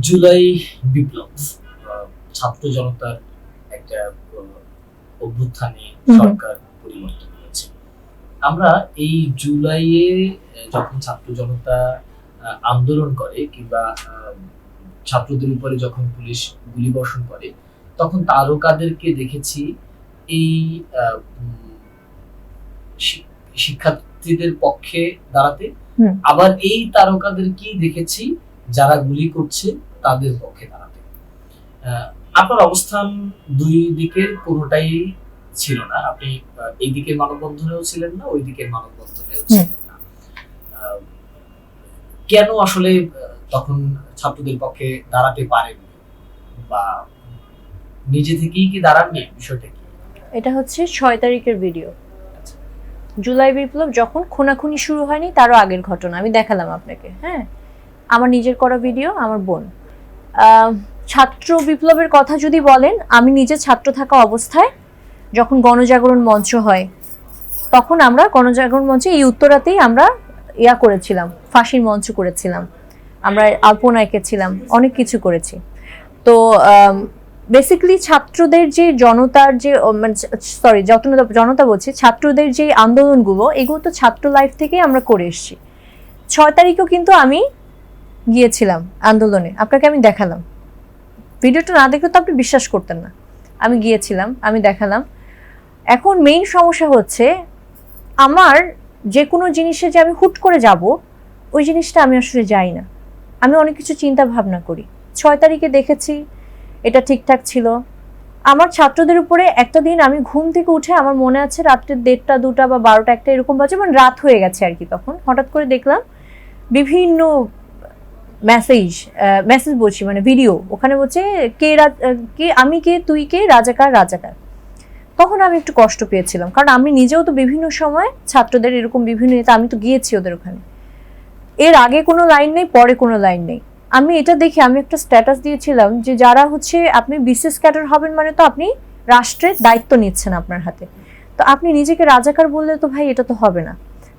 জুলাই বিপ্লব, ছাত্র জনতার একটা অভ্যুত্থানে সরকার পরিবর্তন হয়েছে। আমরা এই জুলাইয়ে যখন ছাত্র জনতা আন্দোলন করে কিংবা ছাত্রদের উপরে যখন পুলিশ গুলিবর্ষণ করে, তখন তারকাদেরকে দেখেছি এই শিক্ষার্থীদের পক্ষে দাঁড়াতে, আবার এই তারকাদেরকেই দেখেছি যারা গুলি করছে তাদের পক্ষে দাঁড়াতে। আপনার অবস্থান দুই দিকের কোনোটাই ছিল না, আপনি এই দিকের মানববন্ধনেও ছিলেন না, ওই দিকের মানববন্ধনেও ছিলেন না। কেন আসলে তখন ছাত্রদের পক্ষে দাঁড়াতে পারেন, বা নিজে থেকেই কি দাঁড়াননি, বিষয়টা কি? এটা হচ্ছে 6 তারিখের ভিডিও। জুলাই বিপ্লব যখন খুনাখুনি শুরু হয়নি তারও আগের ঘটনা আমি দেখালাম আপনাকে। হ্যাঁ, আমার নিজের করা ভিডিও, আমার বোন। ছাত্র বিপ্লবের কথা যদি বলেন, আমি নিজে ছাত্র থাকা অবস্থায় যখন গণজাগরণ মঞ্চ হয়, তখন আমরা গণজাগরণ মঞ্চে এই উত্তরাতেই আমরা করেছিলাম, ফাঁসির মঞ্চ করেছিলাম, আমরা আলপনা এঁকেছিলাম, অনেক কিছু করেছি। তো বেসিক্যালি ছাত্রদের যে জনতার যে জনতা বলছি, ছাত্রদের যে আন্দোলনগুলো, এগুলো তো ছাত্র লাইফ থেকে আমরা করে এসেছি। 6 তারিখেও কিন্তু আমি গিয়েছিলাম আন্দোলনে, আপনাকে আমি দেখালাম। ভিডিওটা না দেখলে তো আপনি বিশ্বাস করতেন না। আমি গিয়েছিলাম, আমি দেখালাম। এখন মেইন সমস্যা হচ্ছে, আমার যে কোনো জিনিসে যে আমি হুট করে যাব, ওই জিনিসটা আমি আসলে যাই না। আমি অনেক কিছু চিন্তা ভাবনা করি। 6 তারিখে দেখেছি এটা ঠিকঠাক ছিল। আমার ছাত্রদের উপরে একটা দিন আমি ঘুম থেকে উঠে, আমার মনে আছে রাত্রে 1:30, 2টা বা 12টা, 1টা এরকম বাজে, মানে রাত হয়ে গেছে আর কি। তখন হঠাৎ করে দেখলাম বিভিন্ন মেসেজ বলছি, মানে ভিডিও, ওখানে বলছে কে আমি কে, তুই কে, রাজাকার রাজাকার। তখন আমি একটু কষ্ট পেয়েছিলাম, কারণ আমি নিজেও তো বিভিন্ন সময় ছাত্রদের এরকম বিভিন্ন নেতা, আমি তো গিয়েছি ওদের ওখানে। এর আগে কোনো লাইন নেই, পরে কোনো লাইন নেই। আমি এটা দেখে আমি একটা স্ট্যাটাস দিয়েছিলাম যে যারা হচ্ছে, আপনি বিসিএস ক্যাডার হবেন মানে তো আপনি রাষ্ট্রের দায়িত্ব নিচ্ছেন আপনার হাতে, তো আপনি নিজেকে রাজাকার বললে তো ভাই এটা তো হবে না।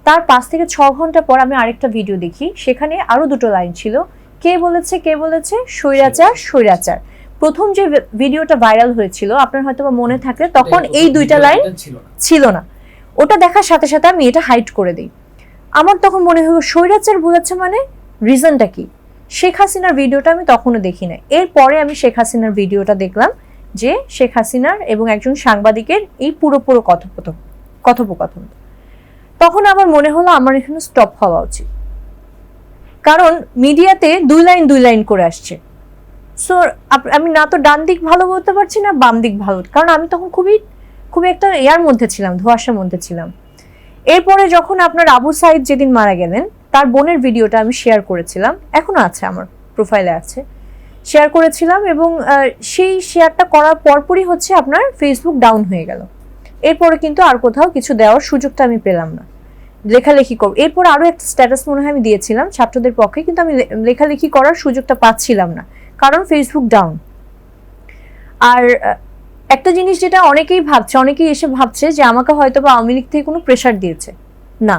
তার 5 থেকে 6 ঘন্টা পর আমি আরেকটা ভিডিও দেখি, সেখানে আরো 2টো লাইন ছিল, কে বলেছে স্বৈরাচার স্বৈরাচার। প্রথম যে ভিডিওটা ভাইরাল হয়েছিল, আপনার হয়তো বা মনে থাকলে, তখন এই 2টা লাইন ছিল না। ওটা দেখার সাথে সাথে আমি এটা হাইড করে দিই। আমার তখন মনে হলো স্বৈরাচার বলেছে মানে রিজনটা কি। শেখ হাসিনার ভিডিওটা আমি তখনও দেখি না। এরপরে আমি শেখ হাসিনার ভিডিওটা দেখলাম, যে শেখ হাসিনার এবং একজন সাংবাদিকের এই পুরো কথোপকথন। তখন আমার মনে হলো আমার এখানে স্টপ হওয়া উচিত, কারণ মিডিয়াতে 2 লাইন করে আসছে। সো আমি না তো ডান দিক ভালো বলতে পারছি, না বাম দিক ভালো, কারণ আমি তখন খুবই একটা মধ্যে ছিলাম, ধোঁয়াশার মধ্যে ছিলাম। এরপরে যখন আপনার আবু সাইদ যেদিন মারা গেলেন, তার বোনের ভিডিওটা আমি শেয়ার করেছিলাম, এখনো আছে আমার প্রোফাইলে আছে, শেয়ার করেছিলাম। এবং সেই শেয়ারটা করার পরপরই হচ্ছে আপনার ফেসবুক ডাউন হয়ে গেল। এরপরে কিন্তু আর কোথাও কিছু দেওয়ার সুযোগটা আমি পেলাম না, লেখালেখি করব। এরপর আরো একটা স্ট্যাটাস মনে হয় আমি দিয়েছিলাম ছাত্রদের পক্ষে, কিন্তু আমি লেখালেখি করার সুযোগটা পাচ্ছিলাম না, কারণ ফেসবুক ডাউন। আর একটা জিনিস যেটা অনেকেই এসে ভাবছে যে আমাকে হয়তো বা আওয়ামী লীগ থেকে কোনো প্রেশার দিয়েছে। না,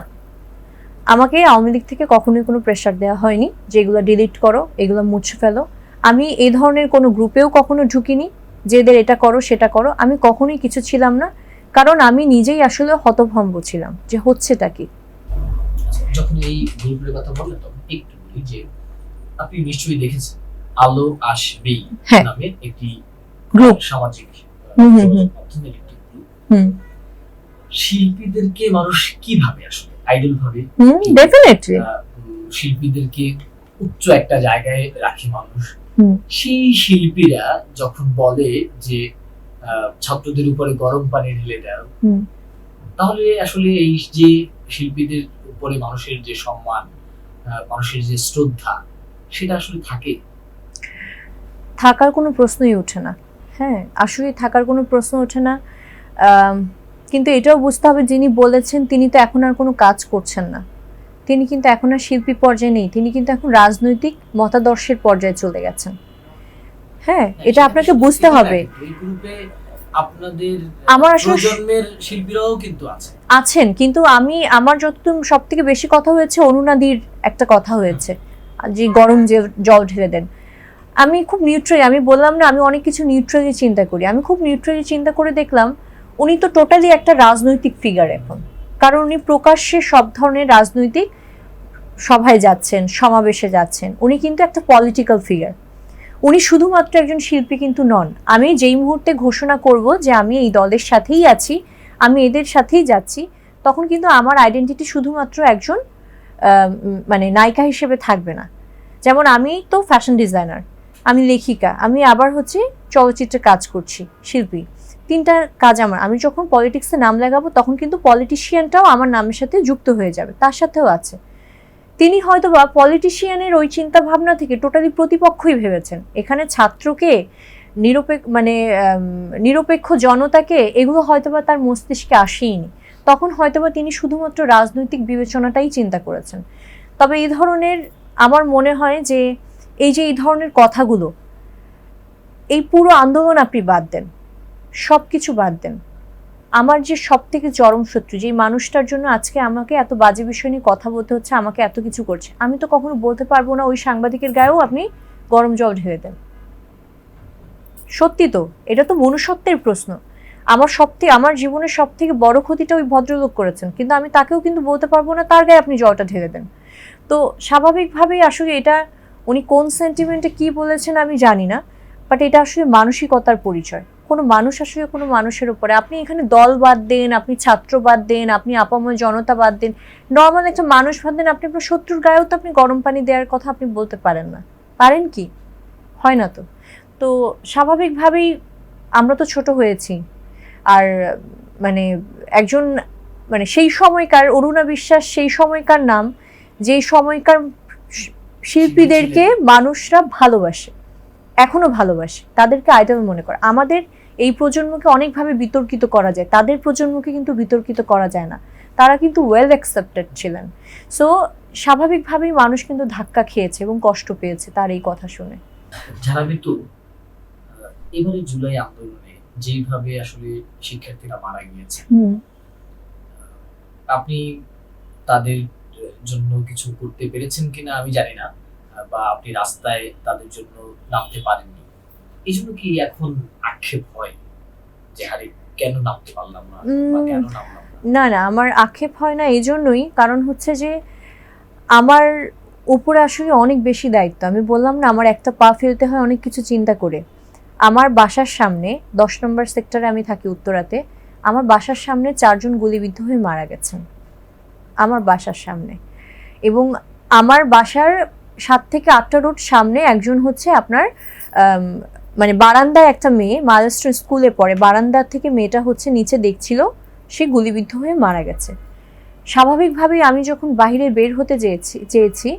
আমাকে আওয়ামী লীগ থেকে কখনোই কোনো প্রেশার দেওয়া হয়নি যে এগুলো ডিলিট করো, এগুলো মুছে ফেলো। আমি এই ধরনের কোনো গ্রুপেও কখনো ঢুকিনি যে এদের এটা করো সেটা করো, আমি কখনোই কিছু ছিলাম না, কারণ আমি নিজেই আসলে হতভম্ব ছিলাম যে হচ্ছেটা কি। যখন এই গ্রুপের কথা বললেন, তখন একটু বলি যে আপনি নিশ্চয়ই দেখেছেন আলো আসবেই নামে একটি গ্রুপ, সামাজিক মাধ্যমের একটি গ্রুপ। শিল্পীদেরকে মানুষ কিভাবে আসলে আইডল ভাবে, ডেফিনেটলি শিল্পীদেরকে উচ্চ একটা জায়গায় রাখে মানুষ। সেই শিল্পীরা যখন বলে যে ছাত্রদের উপরে গরম পানি ঢেলে দাও, তাহলে আসলে এই যে শিল্পীদের উপরে মানুষের যে সম্মান, মানুষের যে শ্রদ্ধা, সেটা আসলে থাকার কোনো প্রশ্নই ওঠে না। হ্যাঁ, আসলে থাকার কোনো প্রশ্ন ওঠে না। কিন্তু এটাও বুঝতে হবে, যিনি বলেছেন তিনি তো এখন আর কোনো কাজ করছেন না, তিনি কিন্তু এখন আর শিল্পী পর্যায়ে নেই, তিনি কিন্তু এখন রাজনৈতিক মতাদর্শের পর্যায়ে চলে গেছেন। হ্যাঁ, এটা আপনাকে বুঝতে হবে। আমার প্রজন্মের শিল্পীরাও কিন্তু আছেন, কিন্তু আমার যতটুকু সব থেকে বেশি কথা হয়েছে অনুনাদির একটা কথা হয়েছে, যে গরম যে জল ঢেলে দেন। আমি খুব নিউট্রালি, আমি বললাম না আমি অনেক কিছু নিউট্রালি চিন্তা করি, আমি খুব নিউট্রালি চিন্তা করে দেখলাম উনি তো টোটালি একটা রাজনৈতিক ফিগার এখন, কারণ উনি প্রকাশ্যে সব ধরনের রাজনৈতিক সভায় যাচ্ছেন, সমাবেশে যাচ্ছেন, উনি কিন্তু একটা পলিটিক্যাল ফিগার। উনি শুধুমাত্র একজন শিল্পী কিন্তু নন। আমি যেই মুহূর্তে ঘোষণা করব যে আমি এই দলের সাথেই আছি, আমি এদের সাথেই যাচ্ছি, তখন কিন্তু আমার আইডেন্টিটি শুধুমাত্র একজন মানে নায়িকা হিসেবে থাকবে না। যেমন আমি তো ফ্যাশন ডিজাইনার, আমি লেখিকা, আমি আবার হচ্ছে চলচ্চিত্রে কাজ করছি, শিল্পী, 3টা কাজ আমার। আমি যখন পলিটিক্সে নাম লাগাবো তখন কিন্তু পলিটিশিয়ানটাও আমার নামের সাথে যুক্ত হয়ে যাবে, তার সাথেও আছে। তিনি হয়তো বা পলিটিশিয়ানের ওই চিন্তা ভাবনা থেকে টোটালি প্রতিপক্ষই ভেবেছেন। এখানে ছাত্রকে নিরপেক্ষ জনতাকে, এগুলো হয়তো বা তার মস্তিষ্কে আসেইনি। তখন হয়তোবা তিনি শুধুমাত্র রাজনৈতিক বিবেচনাটাই চিন্তা করেছেন। তবে এই ধরনের, আমার মনে হয় যে এই ধরনের কথাগুলো, এই পুরো আন্দোলন আপনি বাদ দেন, সব কিছু বাদ দেন। আমার যে সব থেকে চরম শত্রু, যে মানুষটার জন্য আজকে আমাকে এত বাজে বিষয় নিয়ে কথা বলতে হচ্ছে, আমাকে এত কিছু করছে, আমি তো কখনো বলতে পারবো না ওই সাংবাদিকের গায়েও আপনি গরম জল ঢেলে দেন। সত্যি তো, এটা তো মনুষ্যত্বের প্রশ্ন। আমার জীবনের সব থেকে বড় ক্ষতিটা ওই ভদ্রলোক করেছেন, কিন্তু আমি তাকেও কিন্তু বলতে পারবো না তার গায়ে আপনি জলটা ঢেলে দেন। তো স্বাভাবিকভাবেই আসলে এটা, উনি কোন সেন্টিমেন্টে কি বলেছেন আমি জানি না, বাট এটা আসলে মানসিকতার পরিচয়। কোনো মানুষ আসলে কোনো মানুষের উপরে, আপনি এখানে দল বাদ দেন, আপনি ছাত্র বাদ দেন, আপনি আপাময় জনতা বাদ দেন, নর্মাল একটা মানুষ বাদ দেন, আপনি আপনার শত্রুর গায়েও তো আপনি গরম পানি দেওয়ার কথা আপনি বলতে পারেন না। পারেন কি? হয় না তো। তো স্বাভাবিকভাবেই আমরা তো ছোট হয়েছি। আর মানে একজন, মানে সেই সময়কার অরুণা বিশ্বাস, সেই সময়কার নাম, যেই সময়কার শিল্পীদেরকে মানুষরা ভালোবাসে, এখনো ভালোবাসে, তাদেরকে আইডল মনে করে। আমাদের এই প্রজন্মকে অনেকভাবে বিতর্কিত করা যায়, তাদের প্রজন্মকে কিন্তু বিতর্কিত করা যায় না। তারা কিন্তু ওয়েল অ্যাকসেপ্টেড ছিলেন। সো স্বাভাবিকভাবেই মানুষ কিন্তু ধাক্কা খেয়েছে এবং কষ্ট পেয়েছে তার এই কথা শুনে। যারা কিন্তু এবারে জুলাই আন্দোলনে যেভাবে আসলে শিক্ষার্থীরা মারা গিয়েছে, আপনি তাদের জন্য কিছু করতে পেরেছেন কিনা আমি জানি না, বা আপনি রাস্তায় তাদের জন্য নামতে পারেননি, এই জন্য কি এখন আক্ষেপ হয় যে আরে কেন নামতে পারলাম না বা কেন নামলাম না? না, আমার আক্ষেপ হয় না এই জন্যই, কারণ হচ্ছে যে আমার উপরে আসলে অনেক বেশি দায়িত্ব। আমি বললাম না, আমার একটা পা ফেলতে হয় অনেক কিছু চিন্তা করে। আমার বাসার সামনে 10 নম্বর সেক্টরে আমি থাকি, উত্তরাতে। আমার বাসার সামনে 4 জন গুলিবিদ্ধ হয়ে মারা গেছেন আমার বাসার সামনে। এবং আমার বাসার 7 থেকে 8টা রোড সামনে একজন হচ্ছে আপনার মানে বারান্দায় একটা মেয়ে, মাইলস্টোন স্কুলে পড়ে, বারান্দা থেকে মেয়েটা হচ্ছে নিচে দেখছিল, সে গুলিবিদ্ধ হয়ে মারা গেছে। স্বাভাবিকভাবেই আমি যখন বাইরে বের হতে চেয়েছি,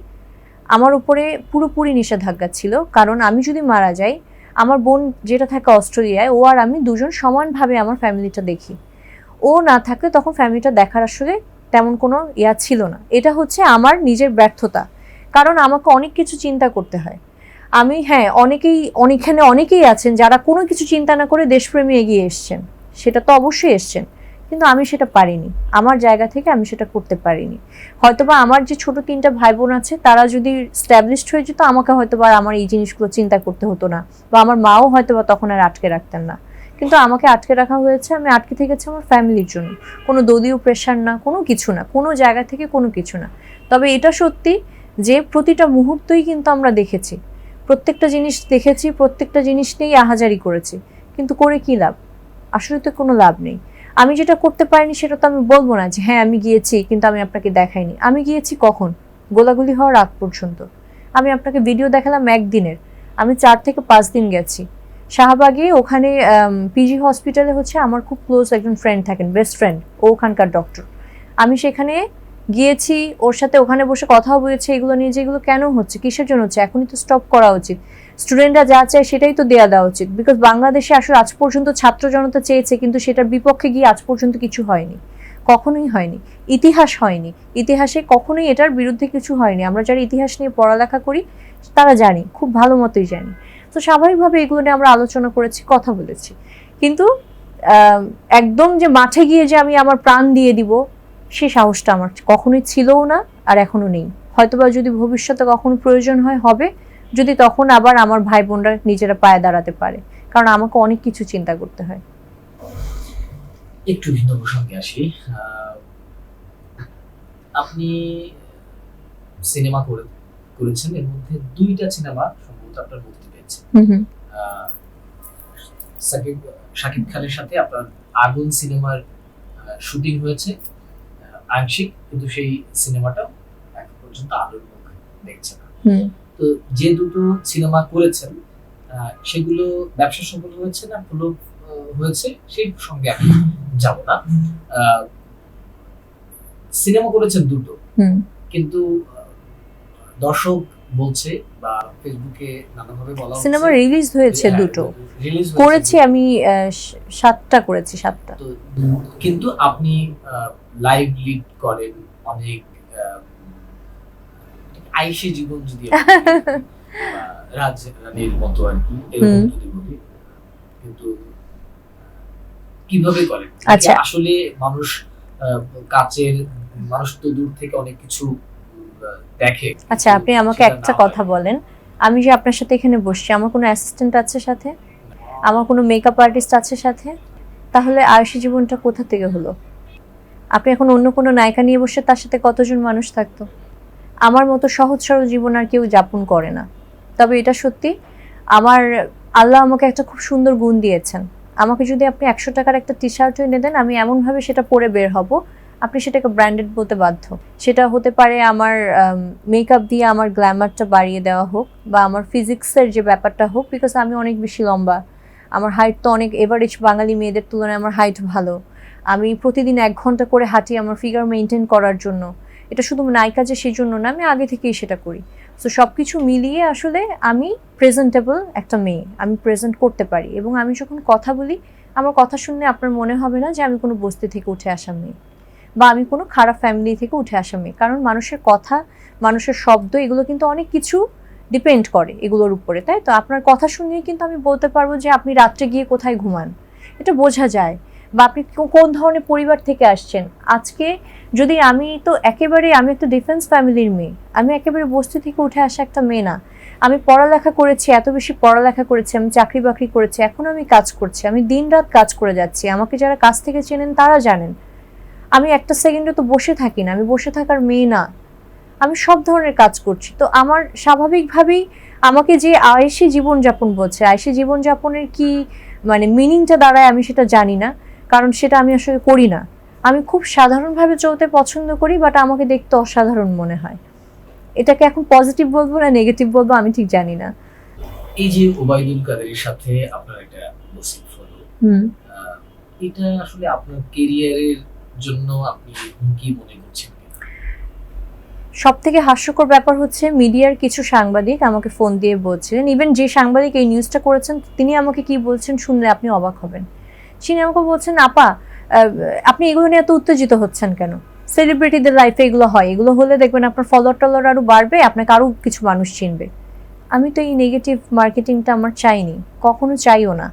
আমার উপরে পুরোপুরি নিষেধাজ্ঞা ছিল, কারণ আমি যদি মারা যাই, আমার বোন যেটা থাকে অস্ট্রেলিয়ায়, ও আর আমি দুজন সমানভাবে আমার ফ্যামিলিটা দেখি। ও না থাকলে তখন ফ্যামিলিটা দেখার আসলে তেমন কোনো ছিল না। এটা হচ্ছে আমার নিজের ব্যর্থতা, কারণ আমাকে অনেক কিছু চিন্তা করতে হয়। আমি, হ্যাঁ, এখানে অনেকেই আছেন যারা কোনো কিছু চিন্তা না করে দেশপ্রেমী এগিয়ে এসছেন, সেটা তো অবশ্যই এসছেন, কিন্তু আমি সেটা পারিনি। আমার জায়গা থেকে আমি সেটা করতে পারিনি। হয়তোবা আমার যে ছোট 3টা ভাই বোন আছে, তারা যদি স্ট্যাবলিশড হয়ে যেত, আমাকে হয়তোবা আমার এই জিনিসগুলো চিন্তা করতে হতো না, বা আমার মাও হয়তোবা তখন আর আটকে রাখতেন না। কিন্তু আমাকে আটকে রাখা হয়েছে, আমি আটকে থেকেছি আমার ফ্যামিলির জন্য। কোনো দলীয় প্রেশার না, কোনো কিছু না, কোনো জায়গা থেকে কোনো কিছু না। তবে এটা সত্যি যে প্রতিটা মুহূর্তই কিন্তু আমরা দেখেছি, প্রত্যেকটা জিনিস দেখেছি, প্রত্যেকটা জিনিস নিয়েই আহাজারি করেছি, কিন্তু করে কি লাভ? আসলে তো কোনো লাভ নেই। আমি যেটা করতে পারিনি সেটা তো আমি বলবো না যে হ্যাঁ আমি গিয়েছি কিন্তু আমি আপনাকে দেখাইনি। আমি গিয়েছি কখন? গোলাগুলি হওয়ার আগ পর্যন্ত। আমি আপনাকে ভিডিও দেখালাম একদিনের, আমি 4 থেকে 5 দিন গেছি শাহবাগে। ওখানে পিজি হসপিটালে হচ্ছে আমার খুব ক্লোজ একজন ফ্রেন্ড থাকেন, বেস্ট ফ্রেন্ড, ও ওখানকার ডক্টর। আমি সেখানে গিয়েছি, ওর সাথে ওখানে বসে কথাও বলেছি এগুলো নিয়ে, যে এগুলো কেন হচ্ছে, কিসের জন্য হচ্ছে, এখনই তো স্টপ করা উচিত। স্টুডেন্টরা যা চায় সেটাই তো দেওয়া উচিত, বিকজ বাংলাদেশে আসলে আজ পর্যন্ত ছাত্র জনতা চেয়েছে, কিন্তু সেটার বিপক্ষে গিয়ে আজ পর্যন্ত কিছু হয়নি, কখনোই হয়নি। ইতিহাস হয়নি, ইতিহাসে কখনোই এটার বিরুদ্ধে কিছু হয়নি। আমরা যারা ইতিহাস নিয়ে পড়ালেখা করি তারা জানি, খুব ভালো মতোই জানি। তো স্বাভাবিকভাবে এগুলো নিয়ে আমরা আলোচনা করেছি, কথা বলেছি, কিন্তু একদম যে মাঠে গিয়ে যে আমি আমার প্রাণ দিয়ে দিব, সে সাহসটা আমার কখনোই ছিলও না, আর এখনো নেই। হয়তোবা যদি ভবিষ্যতে কখনো প্রয়োজন হয় হবে, যদি তখন আবার আমার ভাই বোনরা নিজেরা পায়ে দাঁড়াতে পারে, কারণ আমাকে অনেক কিছু চিন্তা করতে হয়। একটু ভিন্ন প্রসঙ্গে আসি। আপনি সিনেমা করেছেন, এর মধ্যে 2টা সিনেমা সম্ভবত আপনার মুক্তি পেয়েছে। শাকিব খানের সাথে আপনার আগুন সিনেমার শুটিং হয়েছে আংশিক, কিন্তু সেই সিনেমাটা এখন পর্যন্ত আলোর মুখ দেখছে না। তো যে দুটো সিনেমা করেছেন সেগুলো ব্যবসা সফল হয়েছে না ফ্লপ হয়েছে সেই প্রসঙ্গে আমি যাব না। সিনেমা করেছেন দুটো, কিন্তু দর্শক বলছে বা ফেসবুকে নানাভাবে বলা হচ্ছে সিনেমা রিলিজ হয়েছে দুটো রিলিজ করেছি আমি 7টা করেছি 7টা। তো কিন্তু আপনি লাইভ লিড করেন অনেক আইসি জীবন যদি রাজ রানীর মতো আর কি এরকম যদি বলি, কিন্তু কিভাবে করেন? আচ্ছা। আসলে মানুষ কাছের মানুষ তো দূর থেকে অনেক কিছু দেখে। আচ্ছা, আপনি আমাকে একটা কথা বলেন, আমি যে আপনার সাথে এখানে বসছি, আমার কোনো অ্যাসিস্ট্যান্ট আছে সাথে? আমার কোনো মেকআপ আর্টিস্ট আছে সাথে? তাহলে আয়ুষী জীবনটা কোথা থেকে হলো? আপনি এখন অন্য কোনো নায়িকা নিয়ে বসে তার সাথে কতজন মানুষ থাকতো? আমার মতো সহজ সরল জীবন আর কেউ যাপন করে না। তবে এটা সত্যি, আমার আল্লাহ আমাকে একটা খুব সুন্দর গুণ দিয়েছেন। আমাকে যদি আপনি 100 টাকার একটা টি শার্ট এনে দেন, আমি এমনভাবে সেটা পরে বের হব, আপনি সেটাকে ব্র্যান্ডেড বলতে বাধ্য। সেটা হতে পারে আমার মেকআপ দিয়ে আমার গ্ল্যামারটা বাড়িয়ে দেওয়া হোক, বা আমার ফিজিক্সের যে ব্যাপারটা হোক, বিকজ আমি অনেক বেশি লম্বা, আমার হাইট তো অনেক এভারেজ বাঙালি মেয়েদের তুলনায় আমার হাইট ভালো। আমি প্রতিদিন 1 ঘন্টা করে হাঁটি আমার ফিগার মেনটেন করার জন্য। এটা শুধু নায়িকা যে সেই জন্য না, আমি আগে থেকেই সেটা করি। সো সব কিছু মিলিয়ে আসলে আমি প্রেজেন্টেবল একটা মেয়ে, আমি প্রেজেন্ট করতে পারি, এবং আমি যখন কথা বলি আমার কথা শুনলে আপনার মনে হবে না যে আমি কোনো বস্তি থেকে উঠে আসা মেয়ে, বা আমি কোনো খারাপ ফ্যামিলি থেকে উঠে আসা মেয়ে। কারণ মানুষের কথা, মানুষের শব্দ, এগুলো কিন্তু অনেক কিছু ডিপেন্ড করে এগুলোর উপরে, তাই তো? আপনার কথা শুনিয়ে কিন্তু আমি বলতে পারবো যে আপনি রাত্রে গিয়ে কোথায় ঘুমান, এটা বোঝা যায়। বা আপনি কোন ধরনের পরিবার থেকে আসছেন। আজকে যদি আমি তো একেবারে, আমি একটা ডিফেন্স ফ্যামিলির মেয়ে, আমি একেবারে বস্তি থেকে উঠে আসা একটা মেয়ে না। আমি পড়ালেখা করেছি, এত বেশি পড়ালেখা করেছি, আমি চাকরি বাকরি করেছি, এখন আমি কাজ করছি, আমি দিনরাত কাজ করে যাচ্ছি। আমাকে যারা কাছ থেকে চেনেন তারা জানেন আমি একটা সেকেন্ডে তো বসে থাকি না, আমি বসে থাকার মেয়ে না, আমি সব ধরনের কাজ করছি। তো আমার স্বাভাবিকভাবেই আমাকে যে আয়েশি জীবনযাপন বলছে, আয়েশি জীবনযাপনের কি মানে মিনিংটা দাঁড়ায় আমি সেটা জানি না, কারণ সেটা আমি আসলে করি না। আমি খুব সাধারণভাবে চলতে পছন্দ করি, বাট আমাকে দেখতে অসাধারণ মনে হয়। এটাকে এখন পজিটিভ বলবো না নেগেটিভ বলবো আমি ঠিক জানি না। এই যে ওবায়দুল কাদেরের সাথে আপনার একটা গোসিপ হলো, এটা আসলে আপনার ক্যারিয়ারের জন্য আপনি কি মনে করছেন? সব থেকে হাস্যকর ব্যাপার হচ্ছে, মিডিয়ার কিছু সাংবাদিক আমাকে ফোন দিয়ে বলছিলেন, ইভেন যে সাংবাদিক এই নিউজটা করেছেন তিনি আমাকে কি বলছেন শুনলে আপনি অবাক হবেন। তিনি আমাকে বলছেন, আপা আপনি এগুলো নিয়ে এত উত্তেজিত হচ্ছেন কেন? সেলিব্রিটিদের লাইফে এগুলো হয়, এগুলো হলে দেখবেন আপনার ফলোয়ার টলোয়ার আরও বাড়বে, আপনাকে আরও কিছু মানুষ চিনবে। আমি তো এই নেগেটিভ মার্কেটিংটা আমার চাইনি, কখনো চাইও না,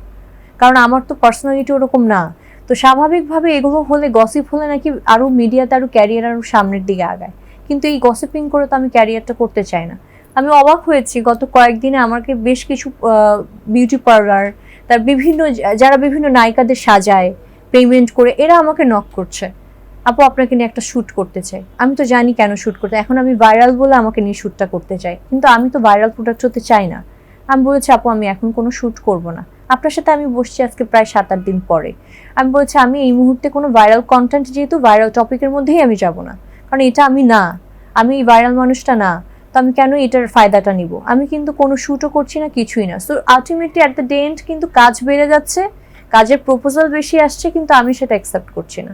কারণ আমার তো পার্সোনালিটি ওরকম না। তো স্বাভাবিকভাবে এগুলো হলে, গসিপ হলে নাকি আরও মিডিয়াতে আরও ক্যারিয়ার আরও সামনের দিকে আগায়, কিন্তু এই গসিপিং করে তো আমি ক্যারিয়ারটা করতে চাই না। আমি অবাক হয়েছি, গত কয়েকদিনে আমাকে বেশ কিছু বিউটি পার্লার, তার বিভিন্ন যারা বিভিন্ন নায়িকাদের সাজায় পেমেন্ট করে, এরা আমাকে নক করছে, আপু আপনাকে নিয়ে একটা শ্যুট করতে চাই। আমি তো জানি কেন শ্যুট করতে, এখন আমি ভাইরাল বলে আমাকে নিয়ে শ্যুটটা করতে চাই, কিন্তু আমি তো ভাইরাল প্রোডাক্ট হতে চাই না। আমি বলেছি, আপু আমি এখন কোনো শ্যুট করব না, আপনার সাথে আমি বসছি আজকে প্রায় 7-8 দিন পরে। আমি বলছি আমি এই মুহূর্তে কোনো ভাইরাল কন্টেন্ট, যেহেতু ভাইরাল টপিকের মধ্যেই আমি যাব না, কারণ এটা আমি না, আমি এই ভাইরাল মানুষটা না, তো আমি কেন এটার ফায়দাটা নিব? আমি কিন্তু কোনো শ্যুটও করছি না, কিছুই না। So ultimately at the end কিন্তু কাজ বেড়ে যাচ্ছে, কাজের প্রপোজাল বেশি আসছে, কিন্তু আমি সেটা অ্যাকসেপ্ট করছি না।